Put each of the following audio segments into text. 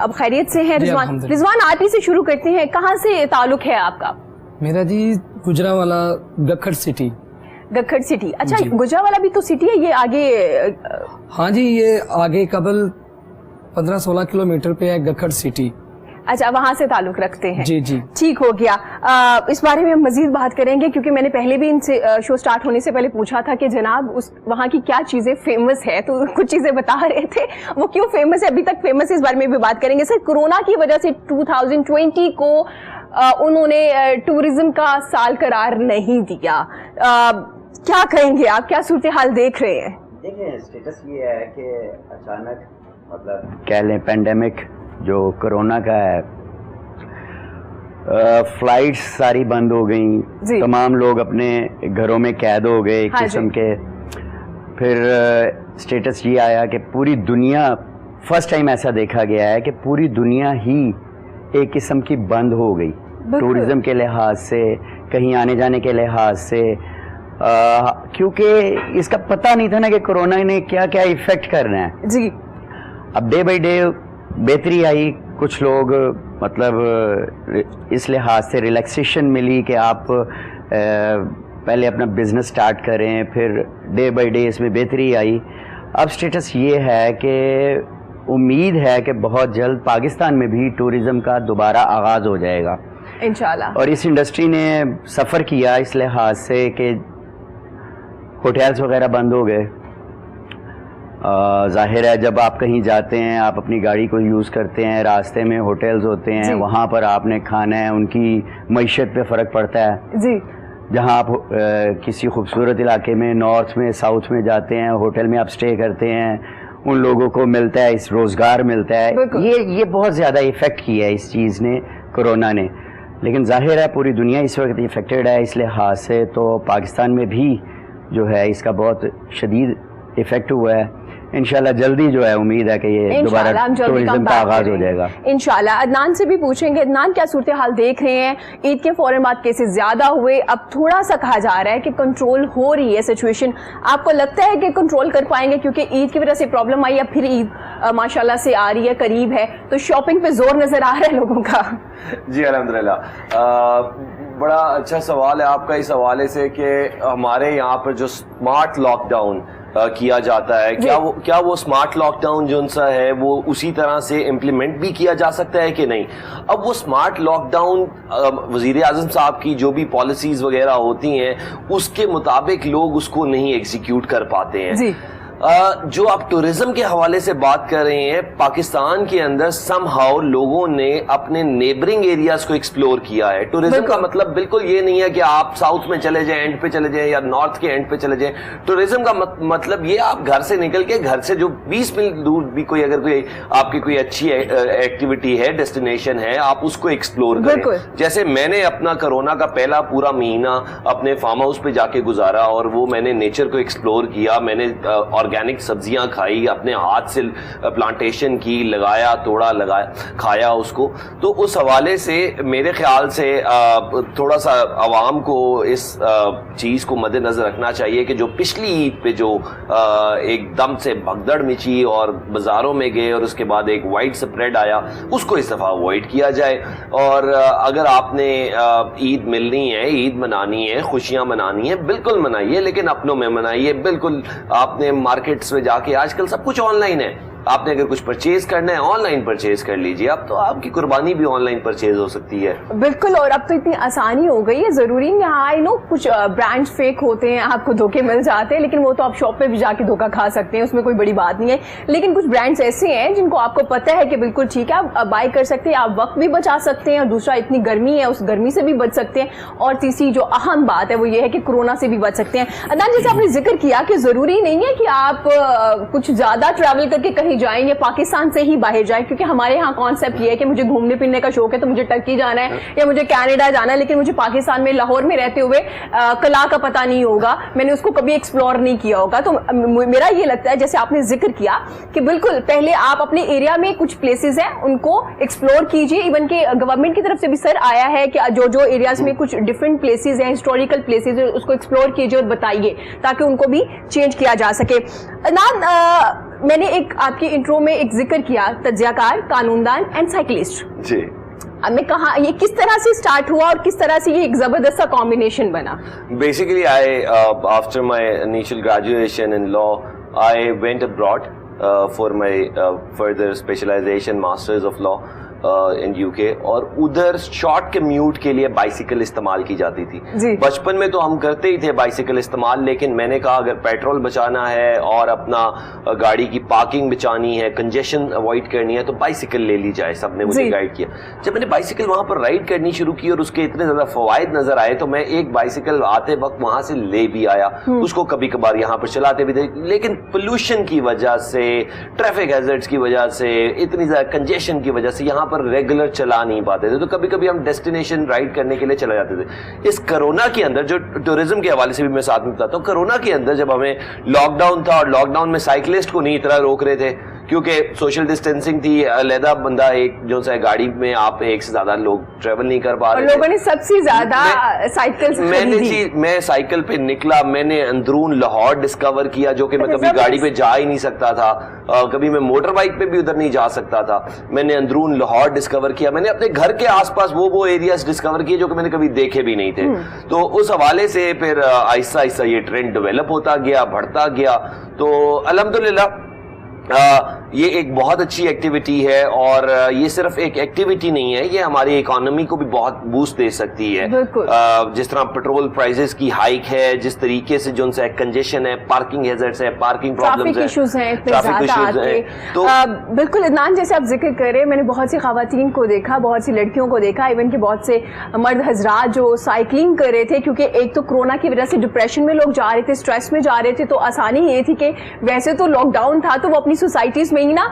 اب خیریت سے ہیں رضوان؟ رضوان آپ ہی سے شروع کرتے ہیں, کہاں سے تعلق ہے آپ کا؟ میرا جی گجرانوالہ گکھڑ سٹی. گکھڑ سٹی, اچھا گجرانوالہ بھی تو سٹی ہے یہ آگے؟ ہاں جی, یہ آگے قبل 15-16 کلومیٹر پہ ہے گکھڑ سٹی. اچھا, وہاں سے تعلق رکھتے ہیں. جی جی ٹھیک ہو گیا. اس بارے میں ہم مزید بات کریں گے کیونکہ میں نے پہلے بھی ان سے شو سٹارٹ ہونے سے پہلے پوچھا تھا کہ جناب وہاں کی کیا چیزیں فیمس ہے, تو کچھ چیزیں بتا رہے تھے وہ کیوں فیمس ہے, ابھی تک فیمس ہے, اس بارے میں بھی بات کریں گے. سر, کورونا کی وجہ سے 2020 کو انہوں نے ٹورزم کا سال قرار نہیں دیا, کیا کہیں گے آپ, کیا صورتحال دیکھ رہے ہیں؟ دیکھیں, اسٹیٹس یہ ہے کہ اچانک مطلب کہہ لیں پینڈیمک جو کرونا کا ہے, فلائٹس ساری بند ہو گئیں, تمام لوگ اپنے گھروں میں قید ہو گئے ایک قسم کے. پھر اسٹیٹس یہ آیا کہ پوری دنیا, فرسٹ ٹائم ایسا دیکھا گیا ہے کہ پوری دنیا ہی ایک قسم کی بند ہو گئی ٹورزم کے لحاظ سے, کہیں آنے جانے کے لحاظ سے, کیونکہ اس کا پتہ نہیں تھا نا کہ کرونا نے کیا کیا ایفیکٹ کرنا ہے. جی, اب ڈے بائی ڈے بہتری آئی, کچھ لوگ مطلب اس لحاظ سے ریلیکسیشن ملی کہ آپ پہلے اپنا بزنس سٹارٹ کریں, پھر ڈے بائی ڈے اس میں بہتری آئی. اب سٹیٹس یہ ہے کہ امید ہے کہ بہت جلد پاکستان میں بھی ٹورزم کا دوبارہ آغاز ہو جائے گا انشاءاللہ. اور اس انڈسٹری نے سفر کیا اس لحاظ سے کہ ہوٹلز وغیرہ بند ہو گئے. ظاہر ہے جب آپ کہیں جاتے ہیں, آپ اپنی گاڑی کو یوز کرتے ہیں, راستے میں ہوٹلز ہوتے ہیں, وہاں پر آپ نے کھانا ہے, ان کی معیشت پہ فرق پڑتا ہے. جی, جہاں آپ کسی خوبصورت علاقے میں نارتھ میں ساؤتھ میں جاتے ہیں, ہوٹل میں آپ سٹے کرتے ہیں, ان لوگوں کو ملتا ہے, اس روزگار ملتا ہے. یہ بہت زیادہ ایفیکٹ کیا ہے اس چیز نے, کرونا نے. لیکن ظاہر ہے پوری دنیا اس وقت افیکٹڈ ہے اس لحاظ سے, تو پاکستان میں بھی جو ہے اس کا بہت شدید ایفیکٹ ہوا ہے. انشاءاللہ جلدی جو ہے امید ہے کہ یہ دوبارہ ٹورزم کا آغاز ہو جائے گا انشاءاللہ. عدنان سے بھی پوچھیں گے, عدنان کیا صورتحال دیکھ رہے ہیں؟ عید کے فوراً بعد کیسز زیادہ ہوئے, اب تھوڑا سا کہا جا رہا ہے کہ کنٹرول ہو رہی ہے سچویشن, آپ کو لگتا ہے کہ کنٹرول کر پائیں گے کیونکہ عید کی وجہ سے پرابلم آئی, اب پھر عید ماشاءاللہ سے آ رہی ہے, قریب ہے, تو شاپنگ پہ زور نظر آ رہا ہے لوگوں کا؟ جی الحمدللہ, بڑا اچھا سوال ہے آپ کا اس حوالے سے کہ ہمارے یہاں پر جو اسمارٹ لاک ڈاؤن کیا جاتا ہے, کیا وہ اسمارٹ لاک ڈاؤن جو سا ہے وہ اسی طرح سے امپلیمنٹ بھی کیا جا سکتا ہے کہ نہیں؟ اب وہ اسمارٹ لاک ڈاؤن وزیر اعظم صاحب کی جو بھی پالیسیز وغیرہ ہوتی ہیں اس کے مطابق لوگ اس کو نہیں ایگزیکیوٹ کر پاتے ہیں. جو آپ ٹورزم کے حوالے سے بات کر رہے ہیں, پاکستان کے اندر سم ہاؤ لوگوں نے اپنے نیبرنگ ایریاز کو ایکسپلور کیا ہے. ٹورزم کا مطلب بالکل یہ نہیں ہے کہ آپ ساؤتھ میں چلے جائیں, اینڈ پہ چلے جائیں, یا نارتھ کے اینڈ پہ چلے جائیں. ٹورزم کا مطلب یہ آپ گھر سے نکل کے, گھر سے جو 20 میل دور بھی کوئی اگر کوئی آپ کی کوئی اچھی ایکٹیویٹی ہے, ڈیسٹینیشن ہے, آپ اس کو ایکسپلور کریں. جیسے میں نے اپنا کرونا کا پہلا پورا مہینہ اپنے فارم ہاؤس پہ جا کے گزارا, اور وہ میں نے نیچر کو ایکسپلور کیا, میں نے آرگینک سبزیاں کھائی, اپنے ہاتھ سے پلانٹیشن کی, لگایا, توڑا, لگایا, کھایا اس کو. تو اس حوالے سے میرے خیال سے تھوڑا سا عوام کو اس چیز کو مد نظر رکھنا چاہیے کہ جو پچھلی عید پہ جو ایک دم سے بھگدڑ مچی اور بازاروں میں گئے اور اس کے بعد ایک وائڈ سپریڈ آیا, اس کو اس دفعہ اوائڈ کیا جائے. اور اگر آپ نے عید ملنی ہے, عید منانی ہے, خوشیاں منانی ہے, بالکل منائیے, لیکن اپنوں میں منائیے. بالکل آپ نے مارکیٹس میں جا کے, آج کل سب کچھ آن لائن ہے, آپ نے اگر کچھ پرچیز کرنا ہے آن لائن پرچیز کر لیجیے. اب تو آپ کی قربانی بھی آن لائن پرچیز ہو سکتی ہے. بالکل, اور اب تو اتنی آسانی ہو گئی ہے, ضروری نہیں. ہاں آئی نو کچھ برانڈ فیک ہوتے ہیں, آپ کو دھوکے مل جاتے ہیں, لیکن وہ تو آپ شاپ پہ بھی جا کے دھوکا کھا سکتے ہیں, اس میں کوئی بڑی بات نہیں ہے. لیکن کچھ برانڈس ایسے ہیں جن کو آپ کو پتہ ہے کہ بالکل ٹھیک ہے, آپ بائی کر سکتے ہیں, آپ وقت بھی بچا سکتے ہیں, اور دوسرا اتنی گرمی ہے اس گرمی سے بھی بچ سکتے ہیں, اور تیسری جو اہم بات ہے وہ یہ ہے کہ کورونا سے بھی بچ سکتے ہیں. عدنان, جیسے آپ نے ذکر کیا کہ ضروری نہیں ہے کہ آپ کچھ زیادہ ٹریول کر کے کہیں جائیں یا پاکستان سے ہی باہر جائیں, کیونکہ ہمارے ہاں کانسیپٹ یہ ہے کہ مجھے گھومنے پھرنے کا شوق ہے تو مجھے ٹرکی جانا ہے یا مجھے کینیڈا جانا ہے, لیکن مجھے پاکستان میں لاہور میں رہتے ہوئے کلا کا پتہ نہیں ہوگا, میں نے اس کو کبھی ایکسپلور نہیں کیا ہوگا. تو میرا یہ لگتا ہے جیسے آپ نے ذکر کیا کہ بالکل پہلے آپ اپنے ایریا میں کچھ پلیسز ہیں ان کو ایکسپلور کیجیے. ایون کہ گورنمنٹ کی طرف سے بھی سر آیا ہے کہ جو ایریاز میں کچھ ڈفرینٹ پلیسز ہیں, ہسٹوریکل پلیسز ہیں, اس کو ایکسپلور کیجیے اور بتائیے تاکہ ان کو بھی چینج کیا جا سکے. عدنان, میں نے ایک آپ کی انٹرو میں ایک ذکر کیا تجزیہ کار, قانوندان اینڈ سائیکلسٹ. جی اب میں کہاں یہ کس طرح سے اسٹارٹ ہوا اور کس طرح سے یہ ایک زبردست سا کمبینیشن بنا؟ Basically, after my initial graduation in law, I went abroad for my further specialization, masters of law in UK. اور ادھر شارٹ کمیوٹ کے لیے بائسیکل استعمال کی جاتی تھی. بچپن میں تو ہم کرتے ہی تھے بائسیکل استعمال, لیکن میں نے کہا اگر پیٹرول بچانا ہے اور اپنا گاڑی کی پارکنگ بچانی ہے, کنجیشن اوائڈ کرنی ہے, تو بائسیکل لے لی جائے. سب نے مجھے گائیڈ کیا. جب میں نے بائسیکل وہاں پر رائڈ کرنی شروع کی اور اس کے اتنے زیادہ فوائد نظر آئے, تو میں ایک بائسیکل آتے وقت وہاں سے لے بھی آیا. اس کو کبھی کبھار یہاں پر چلاتے بھی تھے, لیکن پولوشن کی وجہ سے, ٹریفک ہیزرڈز کی وجہ سے, اتنی زیادہ کنجیشن کی وجہ سے یہاں پر ریگولر چلا نہیں پاتے تھے. تو کبھی کبھی ہم ڈیسٹینیشن رائڈ کرنے کے لیے چلے جاتے تھے. اس کرونا کے اندر, جو ٹورزم کے حوالے سے بھی میں ساتھ میں بتاتا ہوں, کرونا کے اندر جب ہمیں لاک ڈاؤن تھا, اور لاک ڈاؤن میں سائیکلسٹ کو نہیں اتنا روک رہے تھے کیونکہ سوشل ڈسٹینسنگ تھی, علیحدہ بندہ ایک جو ہے گاڑی میں آپ ایک سے زیادہ لوگ ٹریول نہیں کر پا رہے تھے. لوگوں نے سب سے زیادہ سائیکل میں سائیکل پہ نکلا, میں نے اندرون لاہور ڈسکور کیا, جو کہ میں کبھی گاڑی پہ جا ہی نہیں سکتا تھا, کبھی میں موٹر بائک پہ بھی ادھر نہیں جا سکتا تھا. میں نے اندرون لاہور ڈسکور کیا, میں نے اپنے گھر کے آس پاس وہ ایریاز ڈسکور کیے جو کہ میں نے کبھی دیکھے بھی نہیں تھے. تو اس حوالے سے پھر آہستہ آہستہ یہ ٹرینڈ ڈیولپ ہوتا گیا, بڑھتا گیا. تو الحمدللہ یہ ایک بہت اچھی ایکٹیویٹی ہے, اور یہ صرف ایک ایکٹیویٹی نہیں ہے, یہ ہماری اکانومی کو بھی بہت بوسٹ دے سکتی ہے. جس طرح پیٹرول پرائزز کی ہائیک ہے, جس طریقے سے جو ان سے کنجیشن ہے, پارکنگ ہیزرڈز ہے, پارکنگ پرابلمز ہیں, ٹریفک ایشوز ہیں. تو بالکل عدنان, جیسے آپ ذکر کر رہے ہیں, میں نے بہت سی خواتین کو دیکھا, بہت سی لڑکیوں کو دیکھا, ایون کہ بہت سے مرد حضرات جو سائیکلنگ کر رہے تھے, کیونکہ ایک تو کورونا کی وجہ سے ڈپریشن میں لوگ جا رہے تھے, اسٹریس میں جا رہے تھے. تو آسانی یہ تھی کہ ویسے تو لاک ڈاؤن تھا تو وہ اپنی سوسائٹیز میں ہی نا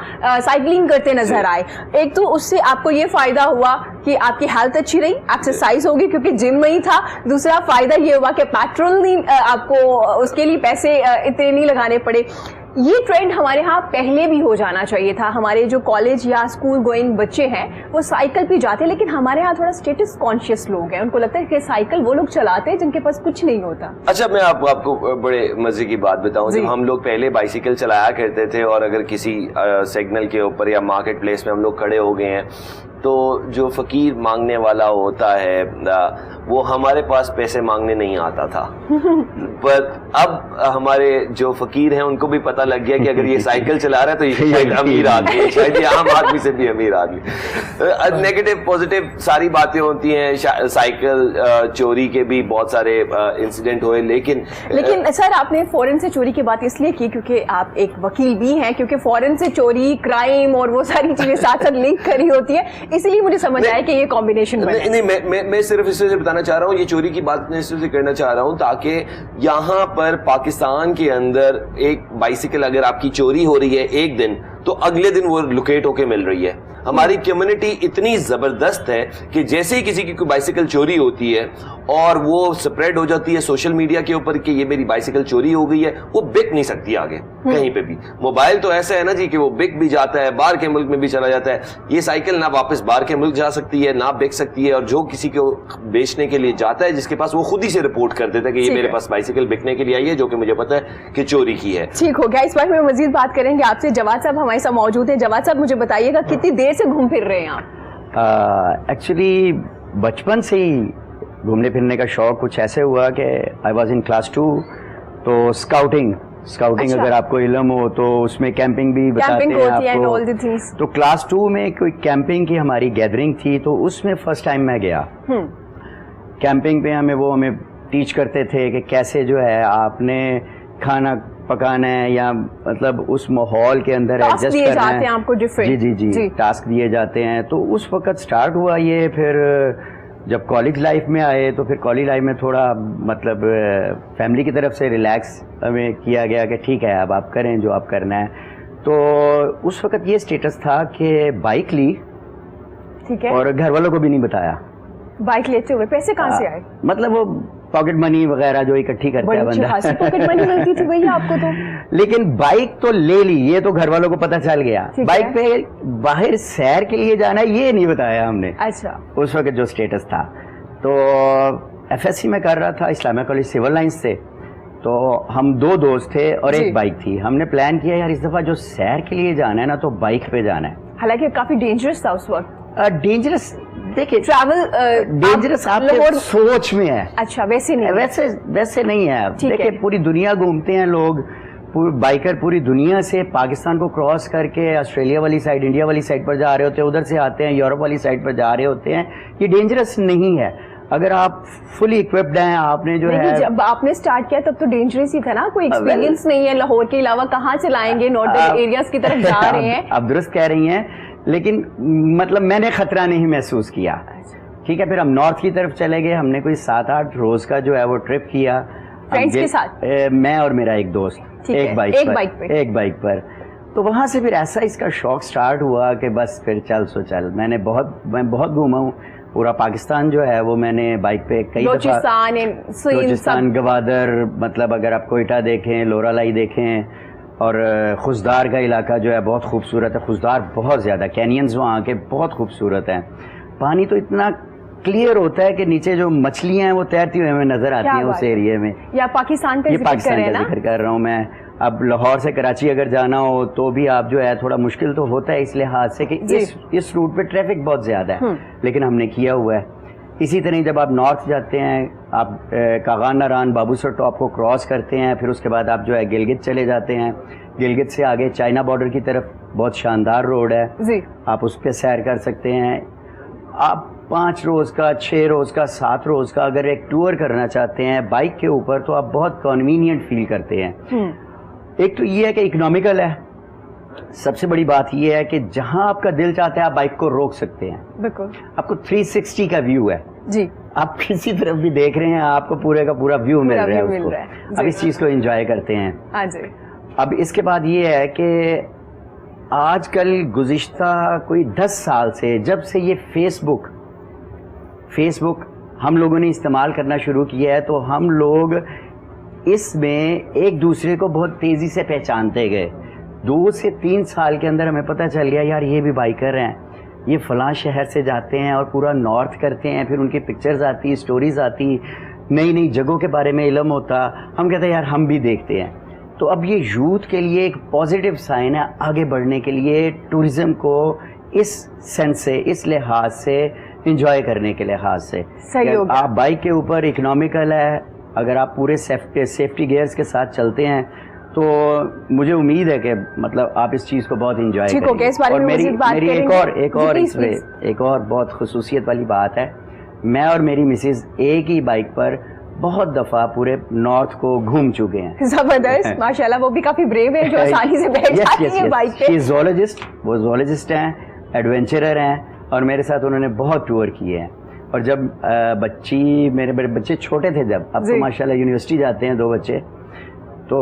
سائیکلنگ کرتے نظر آئے. ایک تو اس سے آپ کو یہ فائدہ ہوا کہ آپ کی ہیلتھ اچھی رہی, ایکسرسائز ہوگی کیونکہ جم میں ہی تھا. دوسرا فائدہ یہ ہوا کہ پیٹرول نہیں, آپ کو اس کے لیے پیسے اتنے نہیں لگانے پڑے. یہ ٹرینڈ ہمارے ہاں پہلے بھی ہو جانا چاہیے تھا. ہمارے جو کالج یا اسکول گوئنگ بچے ہیں وہ سائیکل پہ جاتے ہیں, لیکن ہمارے ہاں تھوڑا اسٹیٹس کانشیس لوگ ہیں, ان کو لگتا ہے کہ سائیکل وہ لوگ چلاتے ہیں جن کے پاس کچھ نہیں ہوتا. اچھا, میں آپ کو بڑے مزے کی بات بتاؤں. جب ہم لوگ پہلے بائسیکل چلایا کرتے تھے, اور اگر کسی سگنل کے اوپر یا مارکیٹ پلیس میں ہم لوگ کھڑے ہو گئے ہیں, تو جو فقیر مانگنے والا ہوتا ہے وہ ہمارے پاس پیسے مانگنے نہیں آتا تھا. پر اب ہمارے جو فقیر ہیں ان کو بھی پتہ لگ گیا کہ اگر یہ سائیکل چلا رہا ہے تو یہ شاید امیر آدمی ہے, شاید یہ عام آدمی سے بھی امیر آدمی. نیگیٹو پازیٹیو ساری باتیں ہوتی ہیں. سائیکل چوری کے بھی بہت سارے انسیڈنٹ ہوئے, لیکن سر آپ نے فورن سے چوری کی بات اس لیے کی کیونکہ آپ ایک وکیل بھی ہیں, کیونکہ فورن سے چوری, کرائم اور وہ ساری چیزیں ساتھ ساتھ لنک کری ہوتی ہے, اس لیے مجھے سمجھ آیا کہ یہ کمبینیشن نہیں. میں صرف اس سے بتانا چاہ رہا ہوں, یہ چوری کی بات میں اس سے کرنا چاہ رہا ہوں تاکہ یہاں پر پاکستان کے اندر ایک بائسیکل اگر آپ کی چوری ہو رہی ہے ایک دن, تو اگلے دن وہ لوکیٹ ہو کے مل رہی ہے. ہماری کمیونٹی اتنی زبردست ہے کہ جیسے ہی کسی کی کوئی بائسیکل چوری ہوتی ہے اور وہ سپریڈ ہو جاتی ہے سوشل میڈیا کے اوپر کہ یہ میری بائسیکل چوری ہو گئی ہے, وہ بک نہیں سکتی آگے کہیں پہ بھی. موبائل تو ایسا ہے نا جی کہ وہ بک بھی جاتا ہے, باہر کے ملک میں بھی چلا جاتا ہے. یہ سائیکل نہ واپس باہر کے ملک جا سکتی ہے, نہ بک سکتی ہے, اور جو کسی کو بیچنے کے لیے جاتا ہے جس کے پاس, وہ خود ہی سے رپورٹ کر دیتا ہے کہ یہ میرے پاس بائسیکل بکنے کے لیے آئی ہے, جو کہ مجھے پتا ہے کہ چوری کی ہے. ٹھیک ہو گیا, اس بار میں مزید بات کریں گے آپ سے. جواد صاحب ہمارے ساتھ موجود ہیں. جواد صاحب مجھے بتائیے گا کتنی دیر سے گھوم پھر رہے ہیں آپ؟ ایکچولی بچپن سے ہی گھومنے پھرنے کا شوق کچھ ایسے ہوا کہ آئی واز ان کلاس 2, تو اسکاؤٹنگ اگر آپ کو علم ہو تو اس میں کیمپنگ بھی بتاتے ہیں آپ کو. تو کلاس 2 میں کوئی کیمپنگ کی ہماری گیدرنگ تھی, تو اس میں فرسٹ ٹائم میں گیا کیمپنگ پہ. ہمیں ٹیچ کرتے تھے کہ کیسے جو ہے آپ نے کھانا پکانا ہے, یا مطلب اس ماحول کے اندر ایڈجسٹ کرنا ہے. آپ کو جی ٹاسک دیے جاتے ہیں. تو اس وقت سٹارٹ ہوا یہ. پھر جب کالج لائف میں آئے تو پھر کالج لائف میں تھوڑا مطلب فیملی کی طرف سے ریلیکس ہمیں کیا گیا کہ ٹھیک ہے اب آپ کریں جو آپ کرنا ہے. تو اس وقت یہ سٹیٹس تھا کہ بائک لی, اور گھر والوں کو بھی نہیں بتایا. بائک لیتے ہوئے پیسے کہاں سے آئے؟ مطلب وہ پاکٹ منی وغیرہ جو اکٹھی کرتا ہے بندہ, پاکٹ منی ملتی تھی بھئی آپ کو تو. لیکن بائک تو لے لی, یہ تو گھر والوں کو پتہ چل گیا. بائک پہ باہر سیر کے لیے جانا ہے یہ نہیں بتایا ہم نے. اچھا, اس وقت جو سٹیٹس تھا. تو ایف ایس سی میں کر رہا تھا اسلامیہ کالج سول لائنس سے. تو ہم 2 دوست تھے اور جی. ایک بائک تھی. ہم نے پلان کیا یار اس دفعہ جو سیر کے لیے جانا ہے نا تو بائک پہ جانا ہے. حالانکہ کافی ڈینجرس تھا اس وقت. ڈینجرس دیکھیے ٹریول ڈینجرس آپ کے سوچ میں ہے. اچھا ویسے نہیں, ویسے نہیں ہے. دیکھیے پوری دنیا گھومتے ہیں لوگ, بائکر پوری دنیا سے پاکستان کو کراس کر کے آسٹریلیا والی سائڈ, انڈیا والی سائڈ پر جا رہے ہوتے ہیں, ادھر سے آتے ہیں یورپ والی سائڈ پر جا رہے ہوتے ہیں. یہ ڈینجرس نہیں ہے اگر آپ فلی اکوپڈ ہیں. آپ نے جو ہے جب آپ نے اسٹارٹ کیا تب تو ڈینجرس ہی تھا نا, کوئی ایکسپیرینس نہیں ہے. لاہور کے علاوہ کہاں چلائیں گے, نارتھرن ایریاز کی طرف جا رہے ہیں. آپ درست کہہ رہی ہیں, لیکن مطلب میں نے خطرہ نہیں محسوس کیا. ٹھیک ہے, پھر ہم نارتھ کی طرف چلے گئے. ہم نے کوئی 7-8 روز کا جو ہے وہ ٹرپ کیا فرینڈس کے ساتھ, میں اور میرا ایک دوست, ایک بائک پر. تو وہاں سے پھر ایسا اس کا شوق سٹارٹ ہوا کہ بس پھر چل سو چل. میں بہت گھوما ہوں پورا پاکستان جو ہے وہ میں نے بائک پہ کئی دفعہ, بلوچستان, گوادر, مطلب اگر آپ کوئٹہ دیکھیں, لورالائی دیکھیں, اور خزدار کا علاقہ جو ہے بہت خوبصورت ہے. خزدار بہت زیادہ, کینینز وہاں کے بہت خوبصورت ہیں. پانی تو اتنا کلیئر ہوتا ہے کہ نیچے جو مچھلیاں ہیں وہ تیرتی ہوئے ہمیں نظر آتی ہیں اس ایریے میں. یا پاکستان کا ذکر کر رہا ہوں میں. اب لاہور سے کراچی اگر جانا ہو تو بھی آپ جو ہے تھوڑا مشکل تو ہوتا ہے اس لحاظ سے کہ اس روٹ پہ ٹریفک بہت زیادہ ہے, لیکن ہم نے کیا ہوا ہے. اسی طرح جب آپ نارتھ جاتے ہیں, آپ کاغان ناران, بابو سر ٹاپ کو کراس کرتے ہیں, پھر اس کے بعد آپ جو ہے گلگت چلے جاتے ہیں. گلگت سے آگے چائنا بارڈر کی طرف بہت شاندار روڈ ہے, آپ اس پہ سیر کر سکتے ہیں. آپ 5 روز کا, 6 روز کا, 7 روز کا اگر ایک ٹور کرنا چاہتے ہیں بائک کے اوپر تو آپ بہت کنوینئنٹ فیل کرتے ہیں. ایک تو یہ ہے کہ اکنامیکل ہے, سب سے بڑی بات یہ ہے کہ جہاں آپ کا دل چاہتا ہے آپ بائک کو روک سکتے ہیں. بالکل, آپ کو 360 کا ویو ہے جی, آپ کسی طرف بھی دیکھ رہے ہیں آپ کو پورے کا پورا ویو مل رہا ہے اس کو. اب اس چیز کو انجوائے کرتے ہیں. اب اس کے بعد یہ ہے کہ آج کل گزشتہ کوئی 10 سال سے جب سے یہ فیس بک ہم لوگوں نے استعمال کرنا شروع کیا ہے تو ہم لوگ اس میں ایک دوسرے کو بہت تیزی سے پہچانتے گئے. 2 سے 3 سال کے اندر ہمیں پتہ چل گیا یار یہ بھی بائکر ہیں, یہ فلاں شہر سے جاتے ہیں اور پورا نارتھ کرتے ہیں. پھر ان کی پکچرز آتی, اسٹوریز آتی, نئی جگہوں کے بارے میں علم ہوتا. ہم کہتے ہیں یار ہم بھی دیکھتے ہیں. تو اب یہ یوتھ کے لیے ایک پازیٹیو سائن ہے آگے بڑھنے کے لیے, ٹورزم کو اس سینس سے, اس لحاظ سے انجوائے کرنے کے لحاظ سے. آپ بائک کے اوپر اکنامیکل ہے, اگر آپ پورے سیفٹی گیئرز کے ساتھ چلتے ہیں تو مجھے امید ہے کہ مطلب آپ اس چیز کو بہت انجوائے کریں گے. اور میری ایک اور بہت خصوصیت والی بات ہے, میں اور میری مسز ایک ہی بائک پر بہت دفعہ پورے نارتھ کو گھوم چکے ہیں. زبردست, ماشاءاللہ, وہ بھی کافی بریو ہے جو آسانی سے بیٹھ جاتی ہے بائک پہ. وہ زولوجسٹ ہیں, ایڈونچرر ہیں, اور میرے ساتھ انہوں نے بہت ٹور کیے ہیں. اور جب میرے بچے چھوٹے تھے, جب اب تو ماشاءاللہ یونیورسٹی جاتے ہیں 2 بچے, تو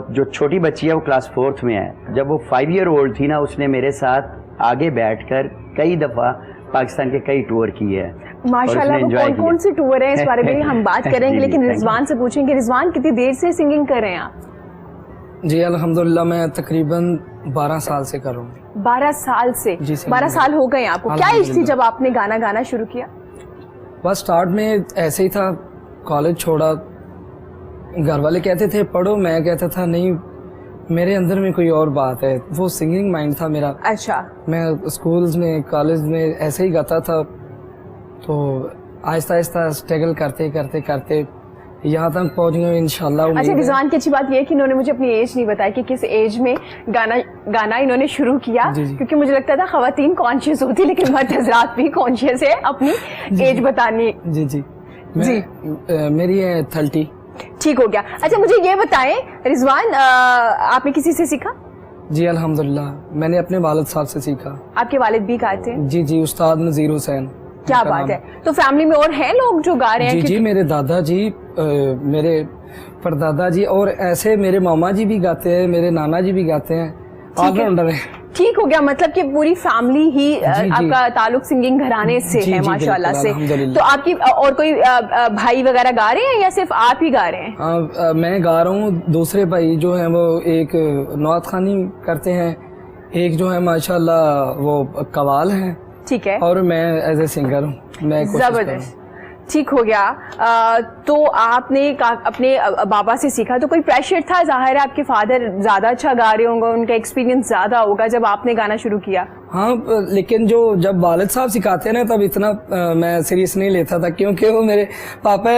جو چھوٹی بچی ہے وہ کلاس 4th میں ہے. جب وہ 5 ایئر اولڈ تھی نا, اس نے میرے ساتھ آگے بیٹھ کر کئی دفعہ پاکستان کے کئی ٹور کیے ہیں. ماشاءاللہ, کون سے ٹور ہیں اس بارے میں ہم بات کریں گے, لیکن رضوان سے پوچھیں گے. رضوان, کتنی دیر سے سنگنگ کر رہے ہیں آپ؟ جی الحمدللہ میں تقریباً 12 سال سے کر رہا ہوں. 12 سال سے؟ 12 سال ہو گئے آپ کو. کیا ایج تھی جب آپ نے گانا شروع کیا؟ بس سٹارٹ میں ایسے ہی تھا, کالج چھوڑا, گھر والے کہتے تھے پڑھو, میں کہتا تھا نہیں, میرے اندر میں کوئی اور بات ہے. وہ سنگنگ مائنڈ تھا میرا. اچھا. میں اسکولز میں, کالج میں ایسے ہی گاتا تھا, تو آہستہ آہستہ اسٹرگل کرتے یہاں تک پہنچ گئے انشاءاللہ. اچھا, رضوان کی اچھی بات یہ ہے کہ انہوں نے مجھے اپنی ایج نہیں بتائی کہ کس ایج میں گانا انہوں نے شروع کیا, کیونکہ مجھے لگتا تھا خواتین کانشیس ہوتی, لیکن مرد حضرات بھی کانشیس ہے اپنی ایج بتانی. جی میری ہے 30. ٹھیک ہو گیا. اچھا مجھے یہ بتائیں رضوان, آپ نے کسی سے سیکھا؟ جی الحمدللہ, میں نے اپنے والد صاحب سے سیکھا. آپ کے والد بھی گاتے ہیں؟ جی استاد نذیر حسین. کیا بات ہے. تو فیملی میں اور ہیں لوگ جو گا رہے ہیں؟ جی میرے دادا جی, میرے پردادا جی, اور ایسے میرے ماما جی بھی گاتے ہیں, میرے نانا جی بھی گاتے ہیں, آل راؤنڈر ہیں. ٹھیک ہو گیا, مطلب کہ پوری فیملی ہی آپ کا تعلق سنگنگ گھرانے سے ہے ماشاءاللہ سے. تو آپ کی اور کوئی بھائی وغیرہ گا رہے ہیں یا صرف آپ ہی گا رہے ہیں؟ میں گا رہا ہوں, دوسرے بھائی جو ہیں وہ ایک نعت خوانی کرتے ہیں, ایک جو ہے ماشاءاللہ وہ قوال ہیں. ٹھیک ہے. اور میں ایز اے سنگر ہوں. میں زبردست ٹھیک ہو گیا. تو آپ نے اپنے بابا سے سیکھا, تو کوئی پریشر تھا؟ ظاہر ہے آپ کے فادر زیادہ اچھا گا رہے ہوں گے, ان کا ایکسپیرینس زیادہ ہوگا جب آپ نے گانا شروع کیا. ہاں, لیکن جب والد صاحب سکھاتے ہیں نا تب اتنا میں سیریس نہیں لیتا تھا, کیونکہ وہ میرے پاپا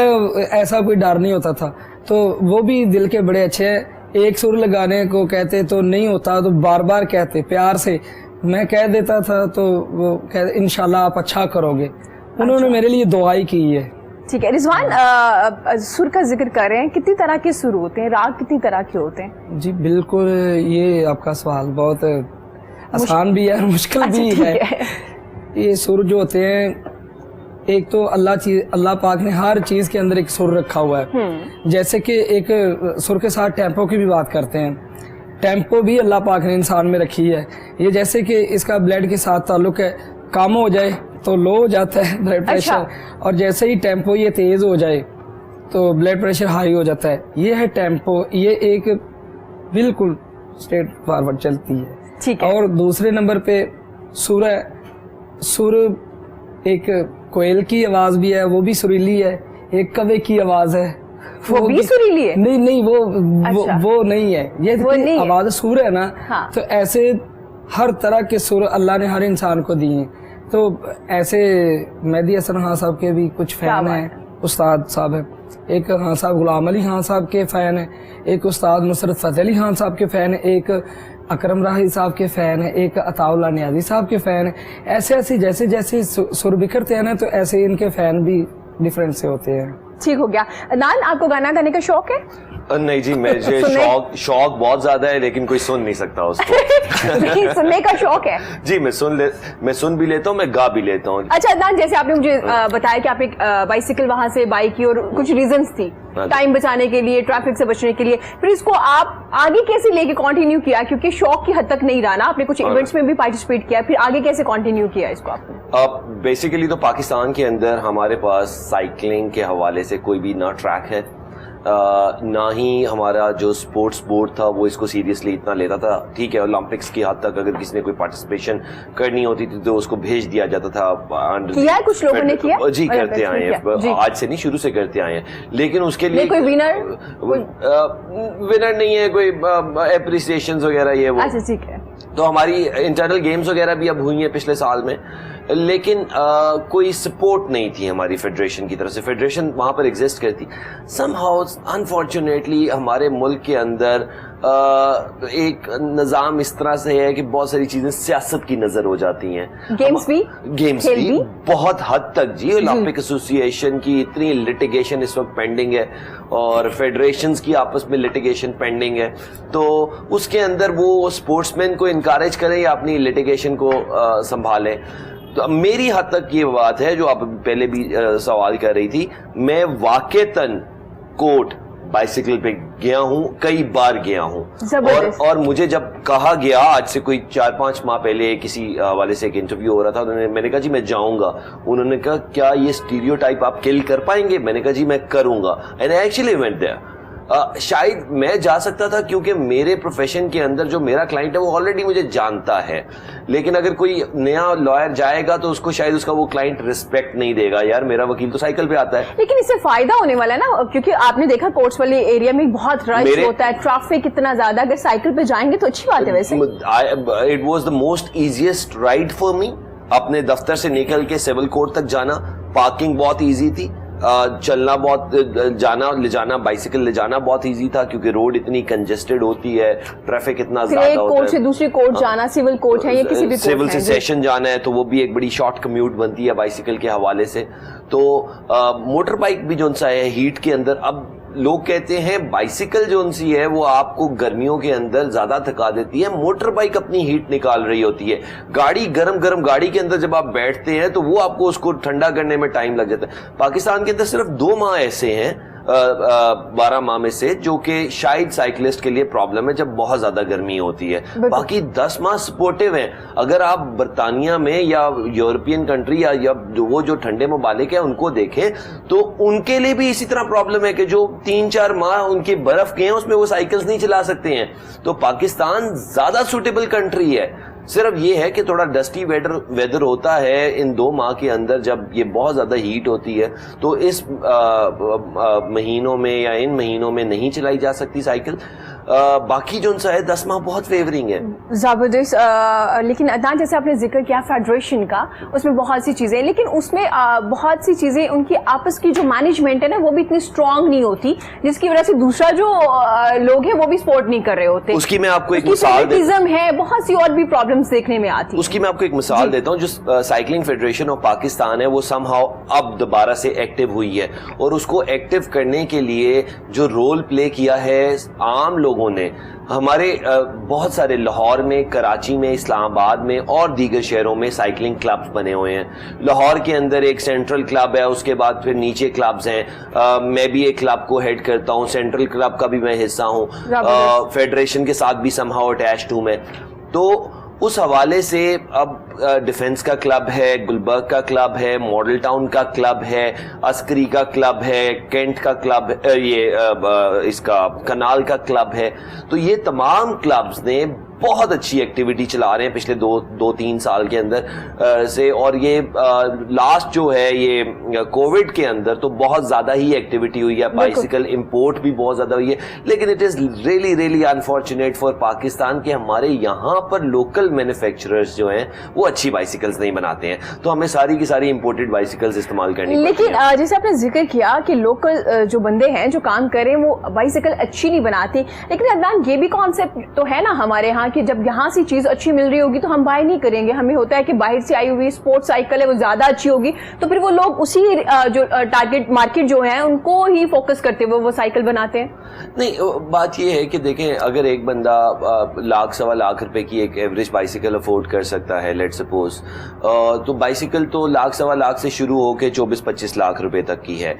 ایسا کوئی ڈر نہیں ہوتا تھا. تو وہ بھی دل کے بڑے اچھے ہیں. ایک سر لگانے کو کہتے تو نہیں ہوتا تو بار بار کہتے, پیار سے میں کہہ دیتا تھا تو وہ کہتے انشاءاللہ آپ اچھا کرو گے. انہوں نے میرے لیے دعائی کی ہے. ٹھیک ہے. رضوان, سر کا ذکر کر رہے ہیں, کتنی طرح کے سر ہوتے ہیں, راگ کتنی طرح کے ہوتے ہیں؟ جی بالکل, یہ آپ کا سوال بہت آسان بھی ہے اور مشکل بھی ہے. یہ سر جو ہوتے ہیں, ایک تو اللہ پاک نے ہر چیز کے اندر ایک سر رکھا ہوا ہے. جیسے کہ ایک سر کے ساتھ ٹیمپو کی بھی بات کرتے ہیں, ٹیمپو بھی اللہ پاک نے انسان میں رکھی ہے. یہ جیسے کہ اس کا بلڈ کے ساتھ تعلق ہے, کم ہو جائے تو لو ہو جاتا ہے بلڈ پریشر, اور جیسے ہی ٹیمپو یہ تیز ہو جائے تو بلڈ پریشر ہائی ہو جاتا ہے. یہ ہے ٹیمپو, یہ ایک بالکل اسٹریٹ فارورڈ چلتی ہے. اور دوسرے نمبر پہ سر ہے. سر ایک کوئل کی آواز بھی ہے, وہ بھی سریلی ہے. ایک کوے کی آواز ہے, وہ بھی سریلی ہے. نہیں وہ نہیں ہے. یہ آواز سر ہے نا, تو ایسے ہر طرح کے سر اللہ نے ہر انسان کو دیے ہیں. تو ایسے مہدی حسن خان صاحب کے بھی کچھ فین ہیں, استاد صاحب ہیں. ایک خان صاحب غلام علی خان صاحب کے فین ہیں, ایک استاد نصرت فتح علی خان صاحب کے فین ہیں, ایک اکرم راہی صاحب کے فین ہیں, ایک عطا اللہ نیازی صاحب کے فین ہیں. ایسے جیسے سر بکھرتے ہیں نا, تو ایسے ان کے فین بھی ڈفرینٹ سے ہوتے ہیں. ٹھیک ہو گیا. نان, آپ کو گانا گانے کا شوق ہے؟ نہیں جی, مجھے شوق بہت زیادہ ہے, لیکن کوئی سن نہیں سکتا اس کو. سننے کا شوق ہے جی, میں سن بھی لیتا ہوں, میں گا بھی لیتا ہوں. اچھا عدنان, جیسے آپ نے مجھے بتایا کہ آپ ایک بائیسیکل وہاں سے بائی کی اور کچھ ریزنز تھی, ٹائم بچانے کے لیے, ٹریفک سے بچنے کے لیے, پھر اس کو آپ آگے کیسے لے کے کنٹینیو کیا؟ کیونکہ شوق کی حد تک نہیں رہا نا, آپ نے کچھ ایونٹس میں بھی پارٹیسپیٹ کیا, پھر آگے کیسے کنٹینیو کیا اس کو آپ نے؟ بیسیکلی تو پاکستان کے اندر ہمارے پاس سائیکلنگ کے حوالے سے کوئی بھی نہ ٹریک ہے, نہ ہی ہمارا جو اسپورٹس بورڈ تھا وہ اس کو سیریسلی اتنا لیتا تھا. ٹھیک ہے, اولمپکس کی حد تک اگر کسی نے کوئی پارٹیسپیشن کرنی ہوتی تھی تو اس کو بھیج دیا جاتا تھا. کچھ لوگوں نے کیا جی, کرتے آئے ہیں, آج سے نہیں شروع سے کرتے آئے ہیں. لیکن اس کے لیے کوئی ونر نہیں ہے, کوئی اپریسیشنز وغیرہ یہ وہ. ٹھیک ہے. تو ہماری انٹرنل گیمز وغیرہ بھی اب ہوئی ہیں پچھلے سال میں, لیکن کوئی سپورٹ نہیں تھی ہماری فیڈریشن کی طرف سے. فیڈریشن وہاں پر ایگزسٹ کرتی, سم ہاؤ انفارچونیٹلی ہمارے ملک کے اندر ایک نظام اس طرح سے ہے کہ بہت ساری چیزیں سیاست کی نظر ہو جاتی ہیں. گیمز بھی بہت حد تک جی. اولمپک ایسوسی ایشن کی اتنی لٹیگیشن اس وقت پینڈنگ ہے, اور فیڈریشنز کی آپس میں لٹیگیشن پینڈنگ ہے. تو اس کے اندر وہ اسپورٹس مین کو انکریج کریں یا اپنی لٹیگیشن کو سنبھالیں. تو میری حد تک یہ بات ہے جو آپ پہلے بھی سوال کر رہی تھی, میں واقعتاً کوٹ بائیسیکل پہ گیا ہوں, کئی بار گیا ہوں. اور مجھے جب کہا گیا آج سے کوئی 4-5 ماہ پہلے کسی حوالے سے ایک انٹرویو ہو رہا تھا, میں نے کہا جی میں جاؤں گا. انہوں نے کہا کیا یہ اسٹیریو ٹائپ آپ کل کر پائیں گے؟ میں نے کہا جی میں کروں گا. And I actually went there. شاید میں جا سکتا تھا کیونکہ میرے پروفیشن کے اندر جو میرا کلائنٹ ہے وہ آلریڈی مجھے جانتا ہے, لیکن اگر کوئی نیا لائر جائے گا تو اس کو شاید اس کا وہ کلائنٹ ریسپیکٹ نہیں دے گا, یار میرا وکیل تو سائیکل پہ آتا ہے. لیکن اس سے فائدہ ہونے والا ہے نا, کیونکہ آپ نے دیکھا کورٹس والے ایریا میں بہت رش ہوتا ہے, ٹریفک اتنا زیادہ, اگر سائیکل پہ جائیں گے تو اچھی بات ہے. ویسے it was the most easiest ride for me. اپنے دفتر سے نکل کے سول کورٹ تک جانا, پارکنگ بہت ایزی تھی, چلنا بہت, جانا لے جانا, بائیسیکل لے جانا بہت ایزی تھا کیونکہ روڈ اتنی کنجسٹڈ ہوتی ہے, ٹریفک اتنا زیادہ ہوتا ہے. کورٹ سے دوسری کورٹ جانا, سول کورٹ ہے یا کسی بھی سول سے سیشن جانا ہے تو وہ بھی ایک بڑی شارٹ کمیوٹ بنتی ہے بائیسیکل کے حوالے سے. تو موٹر بائک بھی جو سا ہے ہیٹ کے اندر, اب لوگ کہتے ہیں بائیسیکل جو سی ہے وہ آپ کو گرمیوں کے اندر زیادہ تھکا دیتی ہے, موٹر بائک اپنی ہیٹ نکال رہی ہوتی ہے. گاڑی گرم گاڑی کے اندر جب آپ بیٹھتے ہیں تو وہ آپ کو اس کو ٹھنڈا کرنے میں ٹائم لگ جاتا ہے. پاکستان کے اندر صرف 2 ماہ ایسے ہیں 12 ماہ میں سے جو کہ شاید سائیکلسٹ کے لیے پرابلم ہے جب بہت زیادہ گرمی ہوتی ہے. باقی 10 ماہ سپورٹیو ہیں. اگر آپ برطانیہ میں یا یورپین کنٹری یا وہ جو ٹھنڈے ممالک ہیں ان کو دیکھیں تو ان کے لیے بھی اسی طرح پرابلم ہے کہ جو 3-4 ماہ ان کے برف کے ہیں اس میں وہ سائیکلز نہیں چلا سکتے ہیں. تو پاکستان زیادہ سوٹیبل کنٹری ہے صرف یہ ہے کہ تھوڑا ڈسٹی ویدر ہوتا ہے ان 2 ماہ کے اندر, جب یہ بہت زیادہ ہیٹ ہوتی ہے تو اس مہینوں میں یا ان مہینوں میں نہیں چلائی جا سکتی سائیکل. باقی جو ان سا ہے 10 ماہ بہت فیورنگ ہے. زبردست. لیکن عدنان جیسے آپ نے ذکر کیا فیڈریشن کا, اس میں بہت سی چیزیں, لیکن اس میں بہت سی چیزیں ان کی آپس کی جو مینجمنٹ ہے نا وہ بھی اتنی اسٹرانگ نہیں ہوتی, جس کی وجہ سے دوسرا جو لوگ ہیں وہ بھی سپورٹ نہیں کر رہے ہوتے. اس کی میں آپ کو ایک مثال ہے, بہت سی اور بھی پرابلمس دیکھنے میں آتی. اس کی میں آپ کو ایک مثال دیتا ہوں. جو سائیکلنگ فیڈریشن آف پاکستان ہے وہ سم ہاؤ اب دوبارہ سے ایکٹیو ہوئی ہے, اور اس کو ایکٹیو کرنے کے لیے جو رول پلے کیا ہے عام لوگوں نے, ہمارے بہت سارے لاہور میں, کراچی میں, اسلام آباد میں اور دیگر شہروں میں سائیکلنگ کلبز بنے ہوئے ہیں. لاہور کے اندر ایک سینٹرل کلب ہے, اس کے بعد پھر نیچے کلبز ہیں. میں بھی ایک کلب کو ہیڈ کرتا ہوں, سینٹرل کلب کا بھی میں حصہ ہوں, فیڈریشن کے ساتھ بھی سم ہاؤ اٹیچڈ ہوں میں. تو اس حوالے سے اب ڈیفنس کا کلب ہے, گلبرگ کا کلب ہے, ماڈل ٹاؤن کا کلب ہے, عسکری کا کلب ہے, کینٹ کا کلب, یہ اس کا کنال کا کلب ہے. تو یہ تمام کلبز نے بہت اچھی ایکٹیویٹی چلا رہے ہیں پچھلے 2-3 سال کے اندر سے, اور یہ لاسٹ جو ہے یہ کووڈ کے اندر تو بہت زیادہ ہی ایکٹیویٹی ہوئی ہے. بائسیکل امپورٹ بھی بہت زیادہ ہوئی ہے, لیکن it is really unfortunate for Pakistan کہ ہمارے یہاں پر لوکل مینوفیکچررز جو ہیں وہ اچھی بائسیکلز نہیں بناتے ہیں, تو ہمیں ساری کی ساری امپورٹڈ بائسیکلز استعمال کرنی پڑتی ہیں. لیکن جیسے آپ نے ذکر کیا کہ لوکل جو بندے ہیں جو کام کر رہے ہیں وہ بائسیکل اچھی نہیں بناتے, لیکن عدنان یہ بھی کانسیپٹ تو ہے نا ہمارے ہاں کہ جب یہاں سے چیز اچھی مل رہی ہوگی تو ہم بائی نہیں کریں گے. ہمیں ہوتا ہے کہ باہر سے آئی ہوئی اسپورٹس سائیکل ہے وہ زیادہ اچھی ہوگی, تو پھر وہ لوگ اسی جو ٹارگیٹ مارکیٹ جو ہیں ان کو ہی فوکس کرتے ہوئے وہ سائیکل بناتے ہیں. نہیں, بات یہ ہے کہ دیکھیں اگر ایک بندہ $1,00,000-1,25,00,000 روپے کی ایک ایوریج بائسیکل افورڈ کر سکتا ہے لیٹ سپوز, تو بائسیکل تو $1,00,000-1,25,00,000 سے شروع ہو کے 24-25 لاکھ روپے تک کی ہے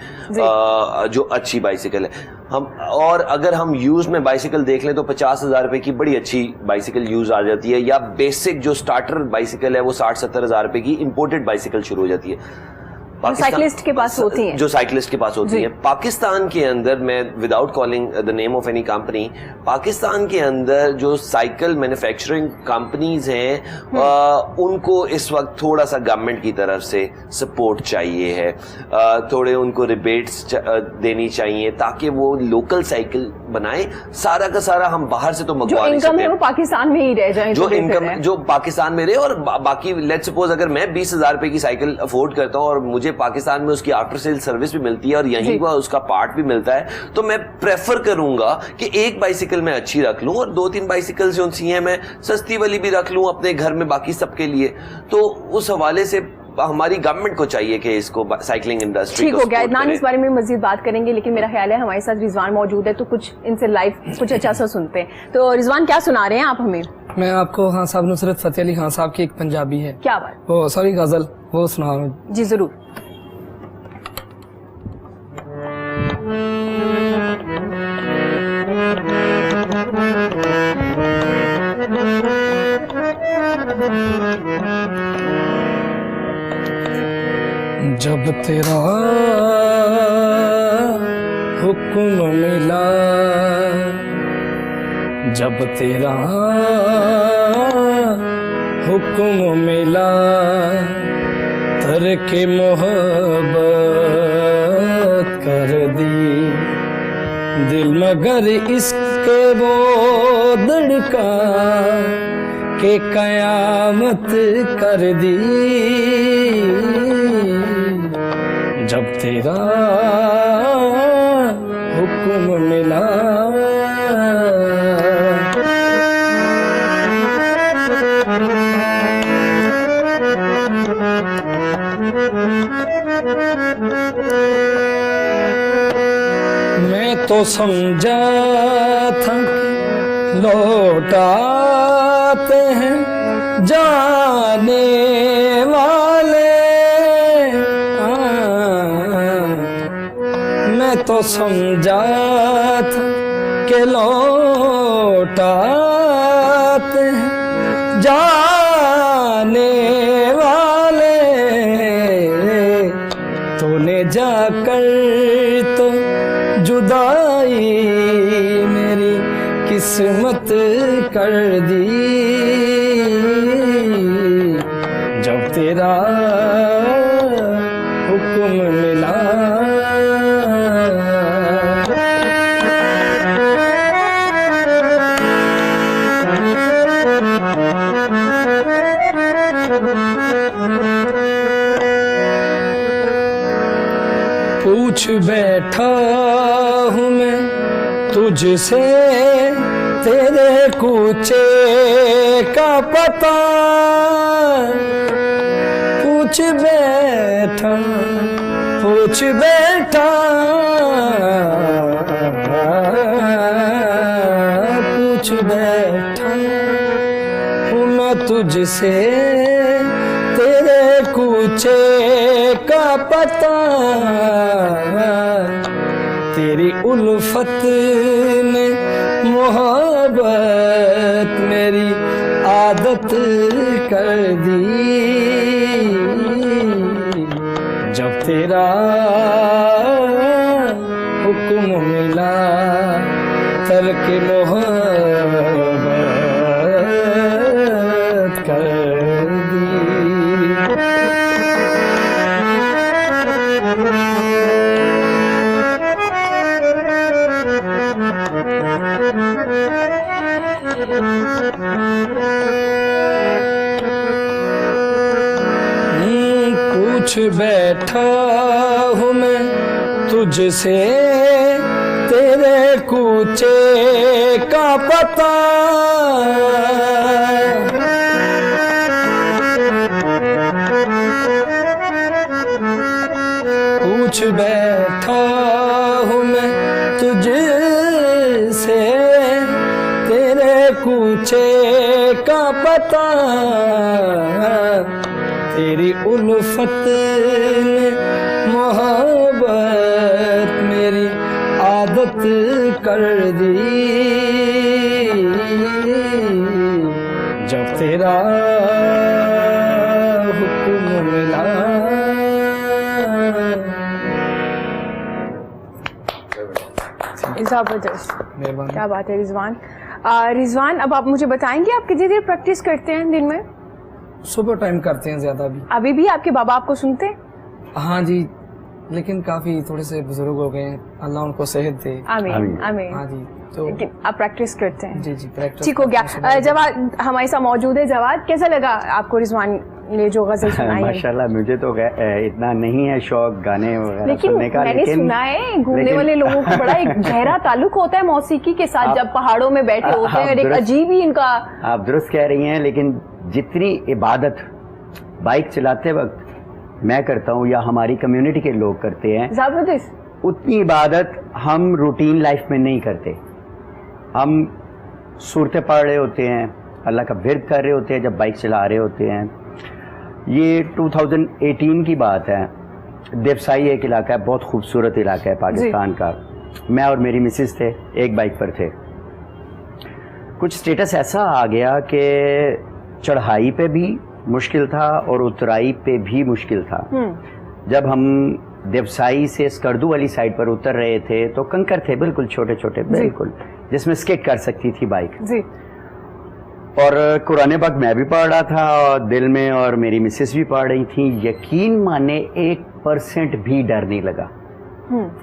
جو اچھی بائسیکل ہے. اور اگر ہم یوز میں بائسیکل دیکھ لیں تو 50,000 روپے کی بڑی اچھی بائسیکل یوز آ جاتی ہے, یا بیسک جو سٹارٹر بائسیکل ہے وہ 60-70 ہزار روپے کی امپورٹڈ بائسیکل شروع ہو جاتی ہے سائیکلسٹ کے پاس ہوتی ہیں, جو سائیکلسٹ کے پاس ہوتی ہیں. پاکستان کے اندر, میں without calling the name of any company, Pakistan کے اندر جو سائیکل مینوفیکچرنگ کمپنیز ہیں ان کو اس وقت تھوڑا سا گورنمنٹ کی طرف سے سپورٹ چاہیے ہے, تھوڑے ان کو ریبیٹس دینی چاہیے تاکہ وہ لوکل سائیکل بنائیں. سارا کا سارا ہم باہر سے تو منگوا نہیں سکتے, وہ پاکستان میں ہی رہ جائیں, جو انکم جو پاکستان میں رہے. اور باقی لیٹ سپوز اگر میں 20,000 روپے کی سائیکل افورڈ کرتا ہوں اور مجھے پاکستان میں اس کی آفٹر سیل سروس بھی ملتی ہے اور یہیں پر اس کا پارٹ بھی ملتا ہے, تو میں پریفر کروں گا کہ ایک بائسیکل میں اچھی رکھ لوں اور 2-3 بائسیکل جو سی ہیں میں سستی والی بھی رکھ لوں اپنے گھر میں باقی سب کے لیے. تو اس حوالے سے ہماری گورنمنٹ کو چاہیے کہ اس کو سائیکلنگ انڈسٹری ٹھیک ہو گیا. عدنان اس بارے میں مزید بات کریں گے, لیکن میرا خیال ہے ہمارے ساتھ رضوان موجود ہے تو کچھ ان سے لائیو کچھ اچھا سا سنتے ہیں. تو رضوان کیا سنا رہے ہیں آپ ہمیں؟ میں آپ کو خان صاحب نصرت فتح علی خان صاحب کی ایک پنجابی ہے, کیا بات, وہ سوری غزل, وہ سنا رہا ہوں. جی ضرور. جب تیرا حکم ملا, جب تیرا حکم ملا, ترک محبت کر دی دل مگر اس کے وہ دھڑکا کہ قیامت کر دی. جب تیرا حکم ملا. میں تو سمجھا تھا کہ لوٹ آتے ہیں جانے والے, میں تو سمجھا تھا کہ لوٹ آتے ہیں جانے والے, تو نے جا کر تو جدائی میری قسمت کر دی. تیرا حکم ملا پوچھ بیٹھا ہوں میں تجھ سے تیرے کوچے کا پتہ پوچھ بیٹھا پوچھ بیٹھا پوچھ بیٹھا ہوں میں تجھ سے تیرے کوچے کا پتہ تیری الفت نے محبت میری عادت کر دی جب تیرا حکم ملا ترک محبت کر دی پوچھ بیٹھا ہوں میں تجھ سے تیرے کوچے کا پتہ پوچھ بیٹھا ہوں میں تجھ سے تیرے کوچے کا پتہ تیری الفت نے محبت میری عادت کر دی جب تیرا حکم ملا زبردست، مہربانی کیا بات ہے رضوان. رضوان اب آپ مجھے بتائیں گے آپ کتنی دیر پریکٹس کرتے ہیں دن میں؟ صبح ٹائم کرتے ہیں زیادہ بھی. ابھی بھی آپ کے بابا آپ کو سنتے ہیں؟ ہاں جی، لیکن کافی تھوڑے سے بزرگ ہو گئے ہیں، اللہ ان کو صحت دے. آمین آمین. ہاں جی، تو لیکن آپ پریکٹس کرتے ہیں؟ جی جی پریکٹس ٹھیک ہو گیا. جواد ہمارے ساتھ موجود ہے. جواد کیسا لگا آپ کو رضوان نے جو غزل سنائی ہے؟ ماشاءاللہ مجھے تو اتنا نہیں ہے شوق گانے وغیرہ لیکن سننے کا، میں نے سنا ہے گھومنے والے لوگوں کو بڑا ایک گہرا تعلق ہوتا ہے موسیقی کے ساتھ جب پہاڑوں میں بیٹھے ہوتے ہیں، ایک عجیب ہی ان کا. آپ درست کہہ رہی ہیں، لیکن جتنی عبادت بائک چلاتے وقت میں کرتا ہوں یا ہماری کمیونٹی کے لوگ کرتے ہیں، زبردست، اتنی عبادت ہم روٹین لائف میں نہیں کرتے. ہم صورتیں پڑھ رہے ہوتے ہیں، اللہ کا ورد کر رہے ہوتے ہیں جب بائک چلا رہے ہوتے ہیں. یہ 2018 کی بات ہے. دیوسائی ایک علاقہ ہے، بہت خوبصورت علاقہ ہے پاکستان کا. میں اور میری مسز تھے، ایک بائک پر تھے. کچھ سٹیٹس ایسا آ گیا کہ چڑھائی پہ بھی مشکل تھا اور اترائی پہ بھی مشکل تھا. جب ہم دیوسائی سے اسکردو والی سائڈ پر اتر رہے تھے تو کنکر تھے بالکل چھوٹے چھوٹے، بالکل جس میں اسکیٹ کر سکتی تھی بائک. جی. اور قرآن پاک میں بھی پڑھ رہا تھا اور دل میں، اور میری مسز بھی پڑھ رہی تھی. یقین مانے 1% بھی ڈر نہیں لگا،